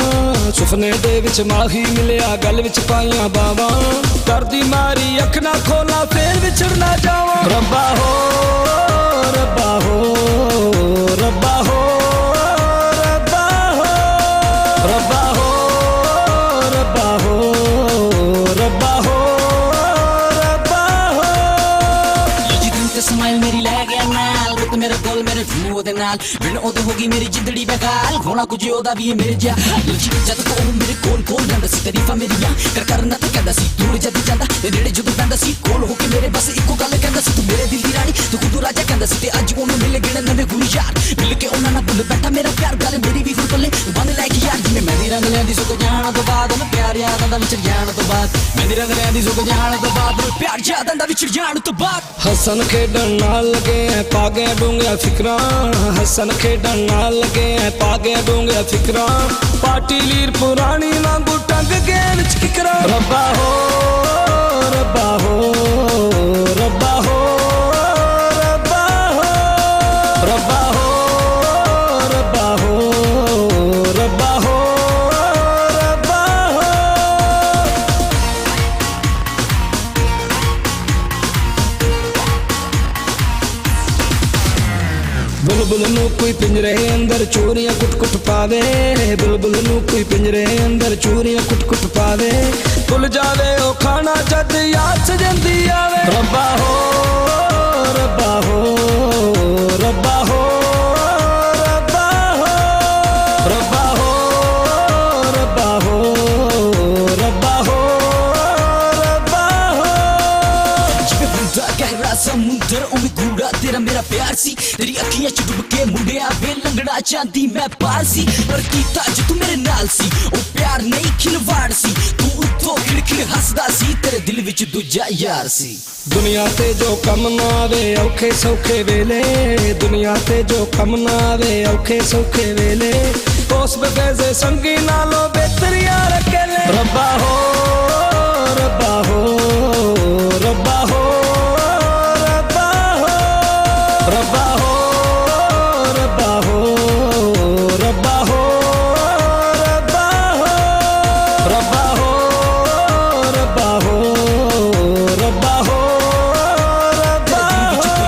ਸੁਪਨੇ ਦੇ ਵਿੱਚ ਮਾਹੀ ਮਿਲਿਆ ਗਲ ਵਿੱਚ ਪਾਈਆਂ ਬਾਵਾਂ. ਕਰਦੀ ਮਾਰੀ ਅੱਖ ਨਾ ਖੋਲਾਂ ਫੇਰ ਵਿਛੜ ਨਾ ਜਾਵਾਂ. ਰੱਬਾ ਹੋ ਰੱਬਾ ਹੋ ਰੱਬਾ ਹੋ ਰੱਬਾ ਹੋ ਰੱਬਾ ਹੋ ਰੱਬਾ ਹੋ ਰੱਬਾ ਹੋ ਰੱਬਾ ਹੋ. ਜੀ ਦਿਲ ਤੇ ਸਮਾਈਲ ਮੇਰੀ ਲੈ ਗਿਆ ਨਾਲ, ਰੁੱਤ ਮੇਰੇ ਕੋਲ ਮੇਰੇ ਫੂ ਉਹਦੇ ਨਾਲ. ਬਿਨ ਉਹਦੇ ਹੋ ਗਈ ਮੇਰੀ ਜ਼ਿੰਦੜੀ ਬੇਗਾਲ, ਹੋਣਾ ਕੁਝ ਉਹਦਾ ਵੀ ਹੈ ਮੇਰੇ ਜਿਹਾ. ਲੁਚੀ ਜਦ ਤੋਂ ਉਹ ਮੇਰੇ ਕੋਲ ਕੋਲ ਰਹਿੰਦਾ ਸੀ, ਤਾਰੀਫਾਂ ਮੇਰੀਆਂ ਕਰ ਕਰਨਾ ਤੇ ਕਹਿੰਦਾ ਸੀ. ਦੂਰ ਜਦ ਜਾਂਦਾ ਤੇ ਨੇੜੇ ਜਦੋਂ ਪੈਂਦਾ ਸੀ, ਕੋਲ ਹੋ ਕੇ ਮੇਰੇ ਬਸ ਇੱਕੋ ਗੱਲ ਕਹਿੰਦਾ ਸੀ, ਤੂੰ ਮੇਰੇ ਦਿਲ ਦੀ ਰਾਣੀ ਤੂੰ ਖੁਦ ਰਾਜਾ ਕਹਿੰਦਾ ਸੀ. ਤੇ ਅੱਜ ਉਹਨੂੰ ਮਿਲ ਗਏ ਨਵੇਂ ਗੁਰੂ ਯਾਰ, ਮਿਲ ਕੇ ਉਹਨਾਂ ਨਾਲ ਭੁੱਲ ਬੈਠਾ ਮੇਰਾ ਪਿਆਰ. ਗੱਲ ਮੇਰੀ ਵੀ ਹੁਣ ਪੱਲੇ ਬੰਦ ਲੈ ਕੇ ਯਾਰ, ਜਿਵੇਂ ਮਹਿੰਦੀ ਰੰਗ ਲੈਂਦੀ ਸੁੱਕ ਜਾਣ ਤੋਂ ਬਾਅਦ ਮੈਂ ਪਿਆਰ ਯਾਦਾਂ ਦਾ ਵਿਚਰ ਜਾਣ ਤੋਂ ਬਾਅਦ. ਮਹਿੰਦੀ ਰੰਗ ਲੈਂਦੀ ਸੁੱਕ ਜਾਣ ਤੋਂ ਬਾਅਦ ਮੈਂ ਪਿਆਰ ਯਾਦਾਂ ਦਾ ਵਿਚਰ ਜਾਣ ਤੋਂ ਬਾਅਦ. ਹੱਸਣ ਖੇਡਣ ਨਾਲ ਲੱਗੇ ਐ ਪਾ ਗਿਆ ਡੂੰਘੀਆਂ ਫਿਕਰਾਂ. ਹੱਸਣ ਖੇਡਣ ਨਾਲ ਲੱਗੇ ਐ ਪਾ ਗਿਆ ਡੂੰਘੀਆਂ ਫਿਕਰਾਂ. ਪਾਰਟੀ ਲੀਰ ਪੁਰਾਣੀ ਵਾਂਗੂ ਟੰਗ ਕੇ ਵਿੱਚ ਕਿਕਰਾਂ. ਰੱਬਾ ਹੋ ਰੱਬਾ ਹੋ ਰੱਬਾ ਹੋ ਰੱਬਾ ਹੋ ਰੱਬਾ ਹੋ ਰੱਬਾ ਹੋ ਰੱਬਾ ਹੋ ਰੱਬਾ ਹੋ. ਬੁਲਬੁਲ ਨੂੰ ਕੋਈ ਪਿੰਜਰੇ ਅੰਦਰ ਚੋਰੀਆਂ ਕੁੱਟ-ਕੁੱਟ ਪਾਵੇ. ਬੁਲਬੁਲ ਨੂੰ ਕੋਈ ਪਿੰਜਰੇ ਅੰਦਰ ਚੋਰੀਆਂ ਕੁੱਟ-ਕੁੱਟ ਪਾਵੇ. ਭੁੱਲ ਜਾਵੇ ਉਹ ਖਾਣਾ ਜਦ ਯਾਦ ਸਜੰਦੀ ਆਵੇ. ਰੱਬਾ ਹੋ ਰੱਬਾ ਹੋ ਰੱਬਾ ਹੋ ਰੱਬਾ ਹੋ ਰੱਬਾ ਹੋ ਰੱਬਾ ਹੋ ਰੱਬਾ ਹੋ ਰੱਬਾ ਹੋ. ਜਿਵੇਂ ਹੁੰਦਾ ਗਹਿਰਾ ਸਮੁੰਦਰ ਉਵੇਂ ਗੂੜਾ ਤੇਰਾ ਮੇਰਾ ਪਿਆਰ ਸੀ. ਤੇਰੀ ਅੱਖੀਆਂ ਚ ਡੁੱਬ ਕੇ ਮੁੰਡਿਆ ਵੇ ਲੰਗੜਾ ਚਾਂਦੀ ਮੈਂ ਪਾਰ ਸੀ. ਪਰ ਕੀਤਾ ਅੱਜ ਤੂੰ ਮੇਰੇ ਨਾਲ ਸੀ, ਉਹ ਪਿਆਰ ਨਹੀਂ ਖਿਲਵਾੜ ਸੀ. ਤੂੰ ਉੱਤੋਂ ਖਿੜਖਿੜ ਹੱਸਦਾ ਸੀ, ਤੇਰੇ ਦਿਲ ਵਿੱਚ ਦੂਜਾ ਯਾਰ ਸੀ. ਦੁਨੀਆ ਤੇ ਜੋ ਕੰਮ ਨਾ ਆਵੇ ਔਖੇ ਸੌਖੇ ਵੇਲੇ. ਦੁਨੀਆ ਤੇ ਜੋ ਕੰਮ ਨਾ ਆਵੇ ਔਖੇ ਸੌਖੇ ਵੇਲੇ. ਉਸ ਬਗੈਜ਼ੇ ਸੰਗੀ ਨਾਲੋਂ ਬਿਹਤਰ ਯਾਰ ਅਕੇਲੇ. ਰੱਬਾ ਹੋ ਰੱਬਾ ਹੋ ਰੱਬਾ ਹੋ ਰੱਬਾ ਹੋ ਰੱਬਾ ਹੋ ਰੱਬਾ ਹੋ ਰੱਬਾ ਹੋ ਰੱਬਾ ਹੋ ਰੱਬਾ ਹੋ ਰੱਬਾ ਹੋ ਰੱਬਾ ਹੋ ਰੱਬਾ ਹੋ.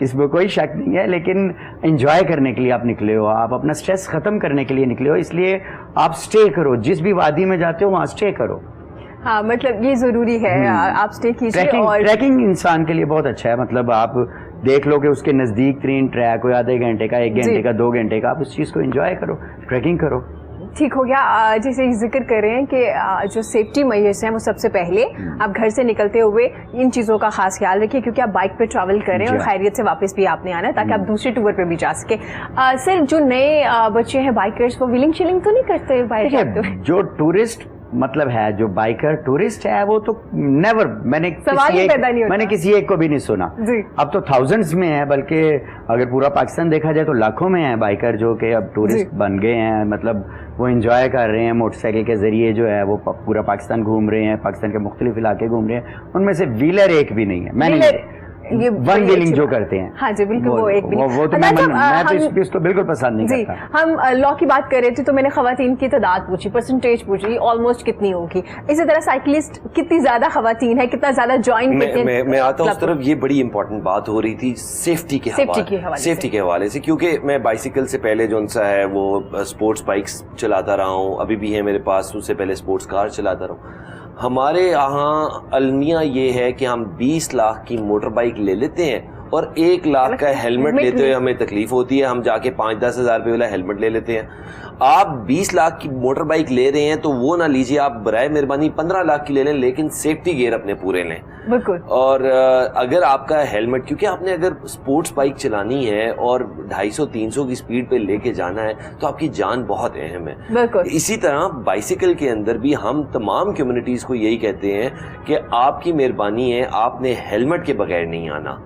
اس میں کوئی شک نہیں ہے, لیکن انجوائے کرنے کے لیے آپ نکلے ہو, آپ اپنا اسٹریس ختم کرنے کے لیے نکلے ہو, اس لیے آپ اسٹے کرو, جس بھی وادی میں جاتے ہو وہاں اسٹے کرو. ہاں مطلب یہ ضروری ہے آپ اسٹے کیجیے. اور ٹریکنگ انسان کے لیے بہت اچھا ہے, مطلب آپ دیکھ لو کہ اس کے نزدیک ترین ٹریک ہو, آدھے گھنٹے کا, 1 گھنٹے کا, 2 گھنٹے کا, آپ اس چیز کو انجوائے کرو, ٹریکنگ کرو. ٹھیک ہو گیا. جیسے ذکر کر رہے ہیں کہ جو سیفٹی میجرز ہیں وہ سب سے پہلے آپ گھر سے نکلتے ہوئے ان چیزوں کا خاص خیال رکھیے, کیونکہ آپ بائک پہ ٹریول کر رہے ہیں اور خیریت سے واپس بھی آپ نے آنا ہے تاکہ آپ دوسرے ٹور پہ بھی جا سکیں. سر جو نئے بچے ہیں بائکرز وہ ویلنگ شیلنگ تو نہیں کرتے بائک؟ جو ٹورسٹ مطلب ہے, جو بائکر ٹورسٹ ہے وہ تو نیور, میں نے کسی ایک کو بھی نہیں سنا. اب تو تھاؤزنڈز میں ہے, بلکہ اگر پورا پاکستان دیکھا جائے تو لاکھوں میں ہیں بائکر جو کہ اب ٹورسٹ بن گئے ہیں, مطلب وہ انجوائے کر رہے ہیں موٹر سائیکل کے ذریعے, جو ہے وہ پورا پاکستان گھوم رہے ہیں, پاکستان کے مختلف علاقے گھوم رہے ہیں. ان میں سے ویلر ایک بھی نہیں ہے, میں نہیں, ون ویلنگ جو کرتے ہیں. ہاں جی بالکل, وہ ایک بھی وہ تو میں اس کو بالکل پسند نہیں کرتا. ہم لا کی بات کر رہے تھے تو میں نے خواتین کی تعداد پوچھی, پرسنٹیج پوچھی, آلموسٹ کتنی ہوگی. اسی طرح سائیکلسٹ کتنی زیادہ خواتین ہے, کتنا زیادہ جوائن کرتے ہیں. میں آتا ہوں اس طرف. یہ بڑی امپورٹنٹ بات ہو رہی تھی سیفٹی کے حوالے سے, کیونکہ میں بائسیکل سے پہلے جو سا ہے وہ اسپورٹس بائکس چلاتا رہا ہوں, ابھی بھی ہے میرے پاس, اس سے پہلے اسپورٹس کار چلاتا رہا ہوں. ہمارے یہاں المیہ یہ ہے کہ ہم 20 لاکھ کی موٹر بائک لے لیتے ہیں اور 1 لاکھ کا ہیلمٹ لیتے ہوئے ہمیں تکلیف ہوتی ہے, ہم جا کے 5-10 ہزار روپے والا ہیلمٹ لے لیتے ہیں. آپ 20 لاکھ کی موٹر بائک لے رہے ہیں تو وہ نہ لیجیے, آپ برائے مہربانی 15 لاکھ کی لے لیں, لیکن سیفٹی گیئر اپنے پورے لیں. بالکل. اور اگر آپ کا ہیلمٹ, کیونکہ آپ نے اگر اسپورٹس بائک چلانی ہے اور 250-300 کی سپیڈ پہ لے کے جانا ہے تو آپ کی جان بہت اہم ہے. بالکل. اسی طرح بائسیکل کے اندر بھی ہم تمام کمیونٹیز کو یہی کہتے ہیں کہ آپ کی مہربانی ہے, آپ نے ہیلمٹ کے بغیر نہیں آنا.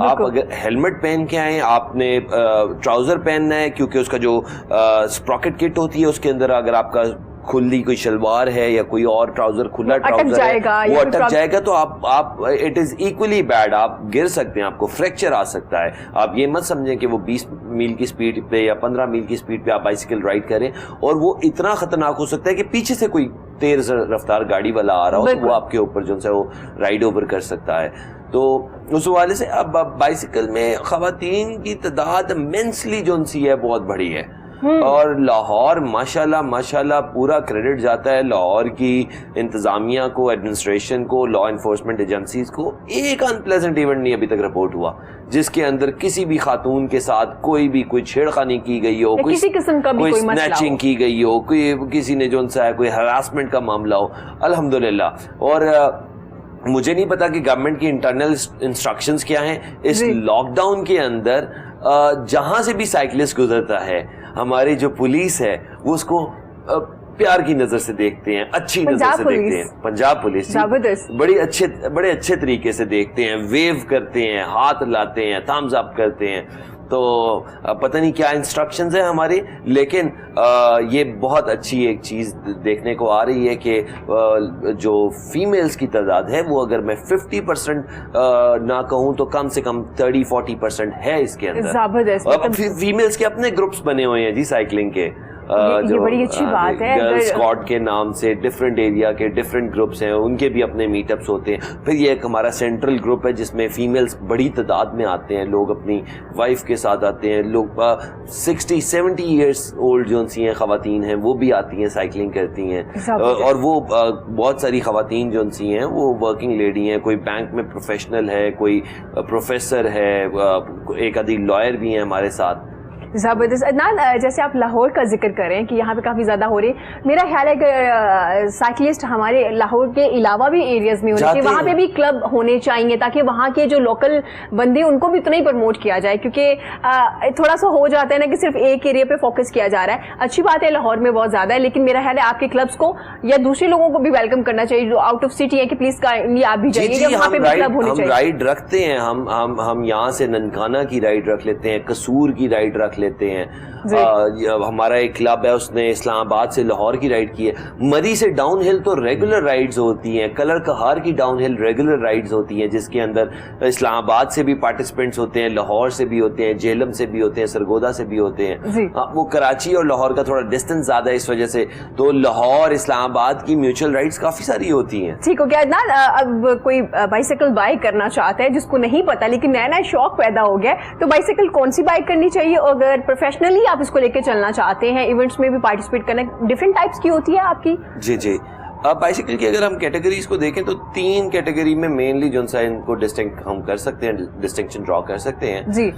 آپ اگر ہیلمٹ پہن کے آئیں, آپ نے ٹراؤزر پہننا ہے, کیونکہ اس کا جو اسپراکٹ کٹ ہوتی ہے اس کے اندر اگر آپ کا کھلی کوئی شلوار ہے یا کوئی اور ٹراؤزر کھلا ٹراؤزر ہے وہ اٹک جائے گا تو آپ اٹ از ایکولی بیڈ, آپ گر سکتے ہیں, آپ کو فریکچر آ سکتا ہے. آپ یہ مت سمجھیں کہ وہ 20 میل کی سپیڈ پہ یا 15 میل کی سپیڈ پہ آپ بائسیکل رائڈ کریں اور وہ اتنا خطرناک ہو سکتا ہے کہ پیچھے سے کوئی تیز رفتار گاڑی والا آ رہا ہو تو وہ آپ کے اوپر جو ہے وہ رائڈ اوور کر سکتا ہے. تو اس حوالے سے اب بائسیکل میں خواتین کی تعداد امینسلی جو سی ہے بہت بڑی ہے. اور لاہور ماشاءاللہ پورا کریڈٹ جاتا ہے لاہور کی انتظامیہ کو, ایڈمنسٹریشن کو, لا انفورسمنٹ ایجنسیز کو. ایک انپلیزنٹ ایونٹ نہیں ابھی تک رپورٹ ہوا جس کے اندر کسی بھی خاتون کے ساتھ کوئی چھیڑخانی کی گئی ہو, کوئی سنیچنگ کی گئی ہو, کوئی کسی نے جو سا ہے کوئی ہراسمنٹ کا معاملہ ہو, الحمدللہ. اور مجھے نہیں پتا کہ گورنمنٹ کی انٹرنل انسٹرکشنز کیا ہیں. اس لاک ڈاؤن کے اندر جہاں سے بھی سائیکلسٹ گزرتا ہے, ہماری جو پولیس ہے وہ اس کو پیار کی نظر سے دیکھتے ہیں, اچھی نظر سے دیکھتے ہیں. پنجاب پولیس بڑے اچھے طریقے سے دیکھتے ہیں, ویو کرتے ہیں, ہاتھ لاتے ہیں, تھامز اپ کرتے ہیں. تو پتہ نہیں کیا انسٹرکشنز ہیں ہماری, لیکن یہ بہت اچھی ایک چیز دیکھنے کو آ رہی ہے کہ جو فیمیلز کی تعداد ہے وہ اگر میں 50% نہ کہوں تو کم سے کم 30-40% ہے اس کے اندر. فیمیلز کے اپنے گروپس بنے ہوئے ہیں جی سائیکلنگ کے, یہ بڑی اچھی بات ہے. گرل اسکواڈ کے نام سے ڈفرینٹ ایریا کے ڈفرینٹ گروپس ہیں, ان کے بھی اپنے میٹ اپس ہوتے ہیں. پھر یہ ایک ہمارا سینٹرل گروپ ہے جس میں فیمیلز بڑی تعداد میں آتے ہیں, لوگ اپنی وائف کے ساتھ آتے ہیں, لوگ 60-70 ایئرس اولڈ جو سی ہیں خواتین ہیں وہ بھی آتی ہیں, سائیکلنگ کرتی ہیں. اور وہ بہت ساری خواتین جو سی ہیں وہ ورکنگ لیڈی ہیں, کوئی بینک میں پروفیشنل ہے, کوئی پروفیسر ہے, ایک آدھی لائر بھی ہیں ہمارے ساتھ. زبردست. عدنان, جیسے آپ لاہور کا ذکر کر رہے ہیں کہ یہاں پہ کافی زیادہ ہو رہی ہے, میرا خیال ہے کہ سائیکلسٹ ہمارے لاہور کے علاوہ بھی ایریاز میں ہونے چاہیے, وہاں پہ بھی کلب ہونے چاہیے تاکہ وہاں کے جو لوکل بندے ان کو بھی اتنا ہی پروموٹ کیا جائے, کیونکہ تھوڑا سا ہو جاتا ہے نا کہ صرف ایک ایریا پہ فوکس کیا جا رہا ہے. اچھی بات ہے لاہور میں بہت زیادہ ہے, لیکن میرا خیال ہے آپ کے کلبس کو یا دوسرے لوگوں کو بھی ویلکم کرنا چاہیے جو آؤٹ آف سٹی ہے کہ پلیز کائنڈلی آپ بھی جائیے, وہاں پہ بھی کلب ہونے چاہیے. ہم رائڈ رکھتے ہیں, ہم یہاں سے ننکانہ کی رائڈ رکھ لیتے ہیں, قصور کی رائڈ رکھ لیتے ہیں. ہمارا ایک کلب ہے, اس نے اسلام آباد سے لاہور کی رائڈ کی ہے. مری سے ڈاؤن ہل تو ریگولر رائڈز ہوتی ہیں, کلر کہار کی ڈاؤن ہل ریگولر رائڈز ہوتی ہیں, جس کے اندر اسلام آباد سے بھی پارٹیسپینٹس ہوتے ہیں, لاہور سے بھی ہوتے ہیں, جہلم سے بھی ہوتے ہیں, سرگودا سے بھی ہوتے ہیں. وہ کراچی اور لاہور کا تھوڑا ڈسٹینس زیادہ ہے, اس وجہ سے تو لاہور اسلام آباد کی میوچل رائڈز کافی ساری ہوتی ہیں. ٹھیک ہو گیا عدنان. اب کوئی بائیسیکل بائک کرنا چاہتا ہے جس کو نہیں پتا لیکن نیا نیا شوق پیدا ہو گیا, تو بائیسیکل کون سی بائک کرنی چاہیے؟ اگر پروفیشنلی آپ اس کو لے کے چلنا چاہتے ہیں, ایونٹس میں بھی پارٹیسپیٹ کرنا, ڈفرینٹ ٹائپس کی ہوتی ہے آپ کی؟ جی. اب بائیسیکل کی اگر ہم کیٹیگریز کو دیکھیں تو 3 کیٹیگری میں مینلی جو ان کو ڈسٹنکٹ ہم کر سکتے ہیں, ڈسٹنکشن ڈرا کر سکتے ہیں. جی.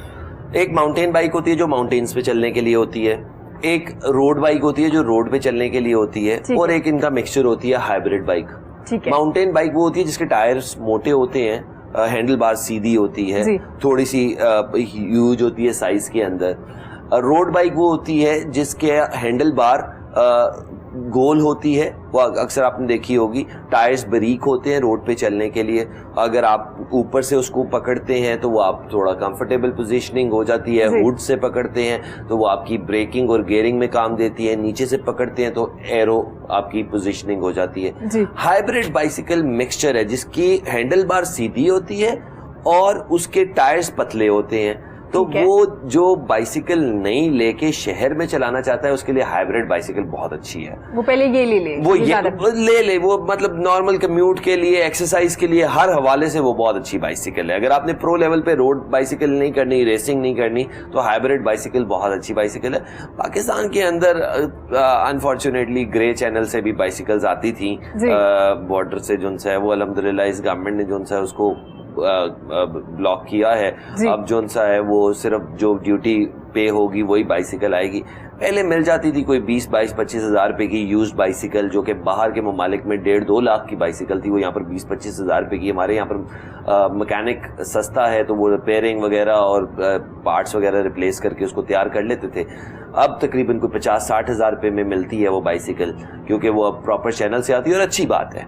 ایک ماؤنٹین بائک ہوتی ہے جو ماؤنٹینز پہ چلنے کے لیے ہوتی ہے, ایک روڈ بائک ہوتی ہے جو روڈ پہ چلنے کے لیے ہوتی ہے, اور ایک ان کا مکسچر ہوتی ہے ہائبرڈ بائک. ماؤنٹین بائک وہ ہوتی ہے جس کے ٹائرز موٹے ہوتے ہیں, ہینڈل بار سیدھی ہوتی ہے, تھوڑی سی ہیوج ہوتی ہے سائز کے اندر. روڈ بائک وہ ہوتی ہے جس کے ہینڈل بار گول ہوتی ہے, وہ اکثر آپ نے دیکھی ہوگی, ٹائرز بریک ہوتے ہیں روڈ پہ چلنے کے لیے. اگر آپ اوپر سے اس کو پکڑتے ہیں تو وہ آپ تھوڑا کمفرٹیبل پوزیشننگ ہو جاتی ہے, ہوڈ سے پکڑتے ہیں تو وہ آپ کی بریکنگ اور گیئرنگ میں کام دیتی ہے, نیچے سے پکڑتے ہیں تو ایرو آپ کی پوزیشننگ ہو جاتی ہے. ہائبرڈ بائیسیکل مکسچر ہے جس کی ہینڈل بار سیدھی ہوتی ہے اور اس کے ٹائرز پتلے ہوتے ہیں. تو وہ جو بائیسیکل نہیں لے کے شہر میں چلانا چاہتا ہے اس کے لیے ہائبرڈ بائیسیکل بہت اچھی ہے. وہ پہلے یہ لے لے, وہ لے لے, وہ مطلب نارمل کمیوٹ کے لیے, ایکسرسائز کے لیے, ہر حوالے سے وہ بہت اچھی بائیسیکل ہے. اگر آپ نے پرو لیول پہ روڈ بائیسیکل نہیں کرنی, ریسنگ نہیں کرنی, تو ہائبرڈ بائیسیکل بہت اچھی بائیسیکل ہے. پاکستان کے اندر انفارچونیٹلی گرے چینل سے بھی بائیسیکلز آتی تھیں بارڈر سے, جو ہے وہ الحمدللہ اس گورنمنٹ نے جو ہے اس کو بلاک کیا ہے. اب جو ہے وہ صرف جو ڈیوٹی پے ہوگی وہی بائیسیکل آئے گی. پہلے مل جاتی تھی کوئی 20-22-25 ہزار روپے کی یوزڈ بائیسیکل, جو کہ باہر کے ممالک میں 1.5-2 لاکھ کی بائیسیکل تھی, وہ یہاں پر 20-25 ہزار روپے کی. ہمارے یہاں پر مکینک سستا ہے تو وہ ریپیئرنگ وغیرہ اور پارٹس وغیرہ ریپلیس کر کے اس کو تیار کر لیتے تھے. اب تقریباً کوئی 50-60 ہزار روپے میں ملتی ہے وہ بائیسیکل, کیونکہ وہ اب پراپر چینل سے آتی ہے, اور اچھی بات ہے,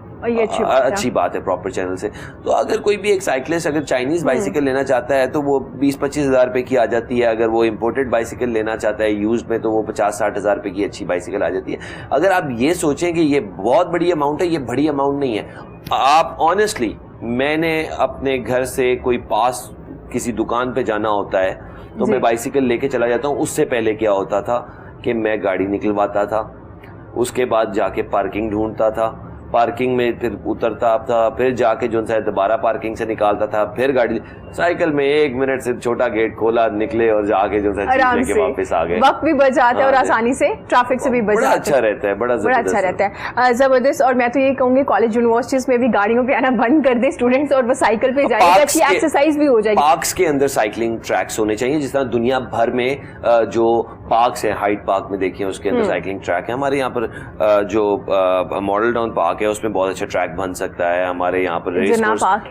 اچھی بات ہے پراپر چینل سے. تو اگر کوئی بھی ایک سائیکلسٹ اگر چائنیز بائیسیکل لینا چاہتا ہے تو وہ 20-25 ہزار روپے کی آ جاتی ہے. اگر وہ امپورٹڈ بائیسیکل لینا چاہتا ہے یوزڈ میں تو وہ 50-60 ہزار روپے کی اچھی بائیسیکل آ جاتی ہے. اگر آپ یہ سوچیں کہ یہ بہت بڑی اماؤنٹ ہے, یہ بڑی اماؤنٹ نہیں ہے. آپ آنیسٹلی, میں نے اپنے گھر سے کوئی پاس کسی دکان پہ جانا ہوتا ہے تو میں بائیسیکل لے کے چلا جاتا ہوں. اس سے پہلے کیا ہوتا تھا کہ میں گاڑی نکلواتا تھا, اس کے بعد جا کے پارکنگ ڈھونڈتا تھا, پارکنگ میں پھر اترتا تھا, پھر جا کے جو ہے دوبارہ پارکنگ سے نکالتا تھا, پھر گاڑی سائیکل میں 1 منٹ سے چھوٹا گیٹ کھولا, نکلے اور جا کے جو ہے لے کے واپس آ گئے. وقت بھی بچ جاتا ہے اور آسانی سے ٹریفک سے بھی بچ جاتا ہے. اچھا رہتا ہے, بڑا اچھا رہتا ہے, زبردست. اور میں تو یہ کہوں گی کالج یونیورسٹیز میں بھی گاڑیوں پہ آنا بند کر دیں اسٹوڈنٹس اور وہ سائیکل پہ جائیں, اچھی ایکسرسائز بھی ہو جائے گی. پارکس کے اندر سائیکلنگ ٹریکس ہونے چاہیے, جس طرح دنیا بھر میں جو پارکس ہیں, ہائیڈ پارک میں دیکھیں اس کے اندر سائیکلنگ ٹریک ہے. ہمارے یہاں پر جو ماڈل ٹاؤن پارک ہے اس میں بہت اچھا ٹریک بن سکتا ہے. ہمارے یہاں پر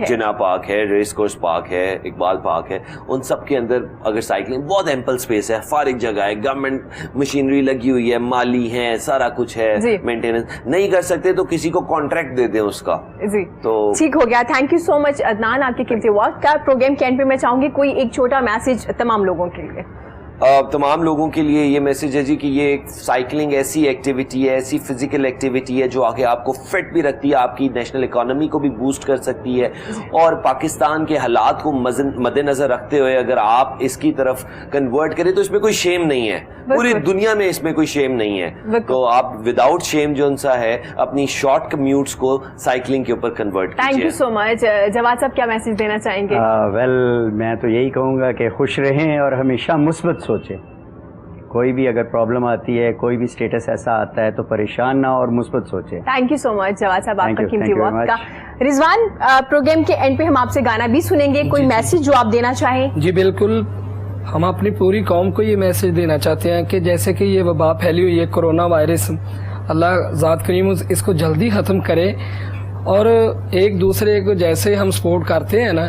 جنا پارک ہے, ریس کورس پارک ہے, اقبال پارک ہے. ان سب کے اندر اگر سائیکلنگ, بہت ایمپل سپیس ہے, فارغ جگہ ہے, گورنمنٹ مشینری لگی ہوئی ہے, مالی ہے, سارا کچھ ہے, مینٹیننس نہیں کر سکتے تو کسی کو کانٹریکٹ دے دیں اس کا. جی تو ٹھیک ہو گیا. تھینک یو سو مچ عدنان, آپ کے قیمتی وقت کا. پروگرام کے اینڈ پہ میں چاہوں گی کوئی ایک چھوٹا میسج تمام لوگوں کے لیے. تمام لوگوں کے لیے یہ میسج ہے جی کہ یہ سائیکلنگ ایسی ایکٹیویٹی ہے, ایسی فزیکل ایکٹیویٹی ہے جو آگے آپ کو فٹ بھی رکھتی ہے, آپ کی نیشنل اکانومی کو بھی بوسٹ کر سکتی ہے, اور پاکستان کے حالات کو مد نظر رکھتے ہوئے اگر آپ اس کی طرف کنورٹ کریں تو اس میں کوئی شیم نہیں ہے, پوری دنیا میں اس میں کوئی شیم نہیں ہے. تو آپ وداؤٹ شیم جو سا ہے اپنی شارٹ کمیوٹس کو سائیکلنگ کے اوپر کنورٹ کیجیے. تھینک یو سو مچ. جواد صاحب کیا میسج دینا چاہیں گے؟ ویل میں تو یہی کہوں گا کہ خوش رہیں اور ہمیشہ مثبت سوچیں. کوئی بھی اگر پرابلم آتی ہے, کوئی بھی اسٹیٹس ایسا آتا ہے تو پریشان نہ اور مثبت سوچیں. تھینک یو سو مچ جواد صاحب, آپ کا قیمتی وقت کا. رضوان, پروگرام کے اینڈ پہ ہم آپ سے گانا بھی سنیں گے, کوئی میسج جو آپ دینا چاہیں؟ جی بالکل, ہم اپنی پوری قوم کو یہ میسج دینا چاہتے ہیں کہ جیسے کہ یہ وبا پھیلی ہوئی ہے کورونا وائرس, اللہ ذات کریم اس کو جلدی ختم کرے, اور ایک دوسرے کو جیسے ہم سپورٹ کرتے ہیں نا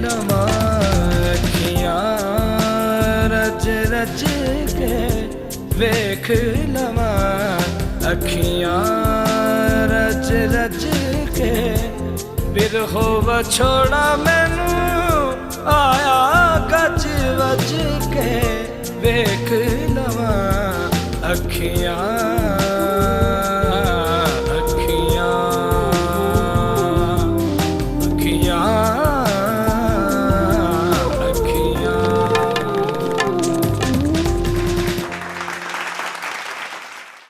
ਲਵਾਂ ਅੱਖੀਆਂ ਰਚ ਰਚ ਕੇ ਵੇਖ ਲਵਾਂ ਅੱਖੀਆਂ ਰਚ ਰਚ ਕੇ ਬਿਰਹੋ ਵਿਛੋੜਾ ਮੈਨੂੰ ਆਇਆ ਗੱਜ ਵੱਜ ਕੇ ਵੇਖ ਲਵਾਂ ਅੱਖੀਆਂ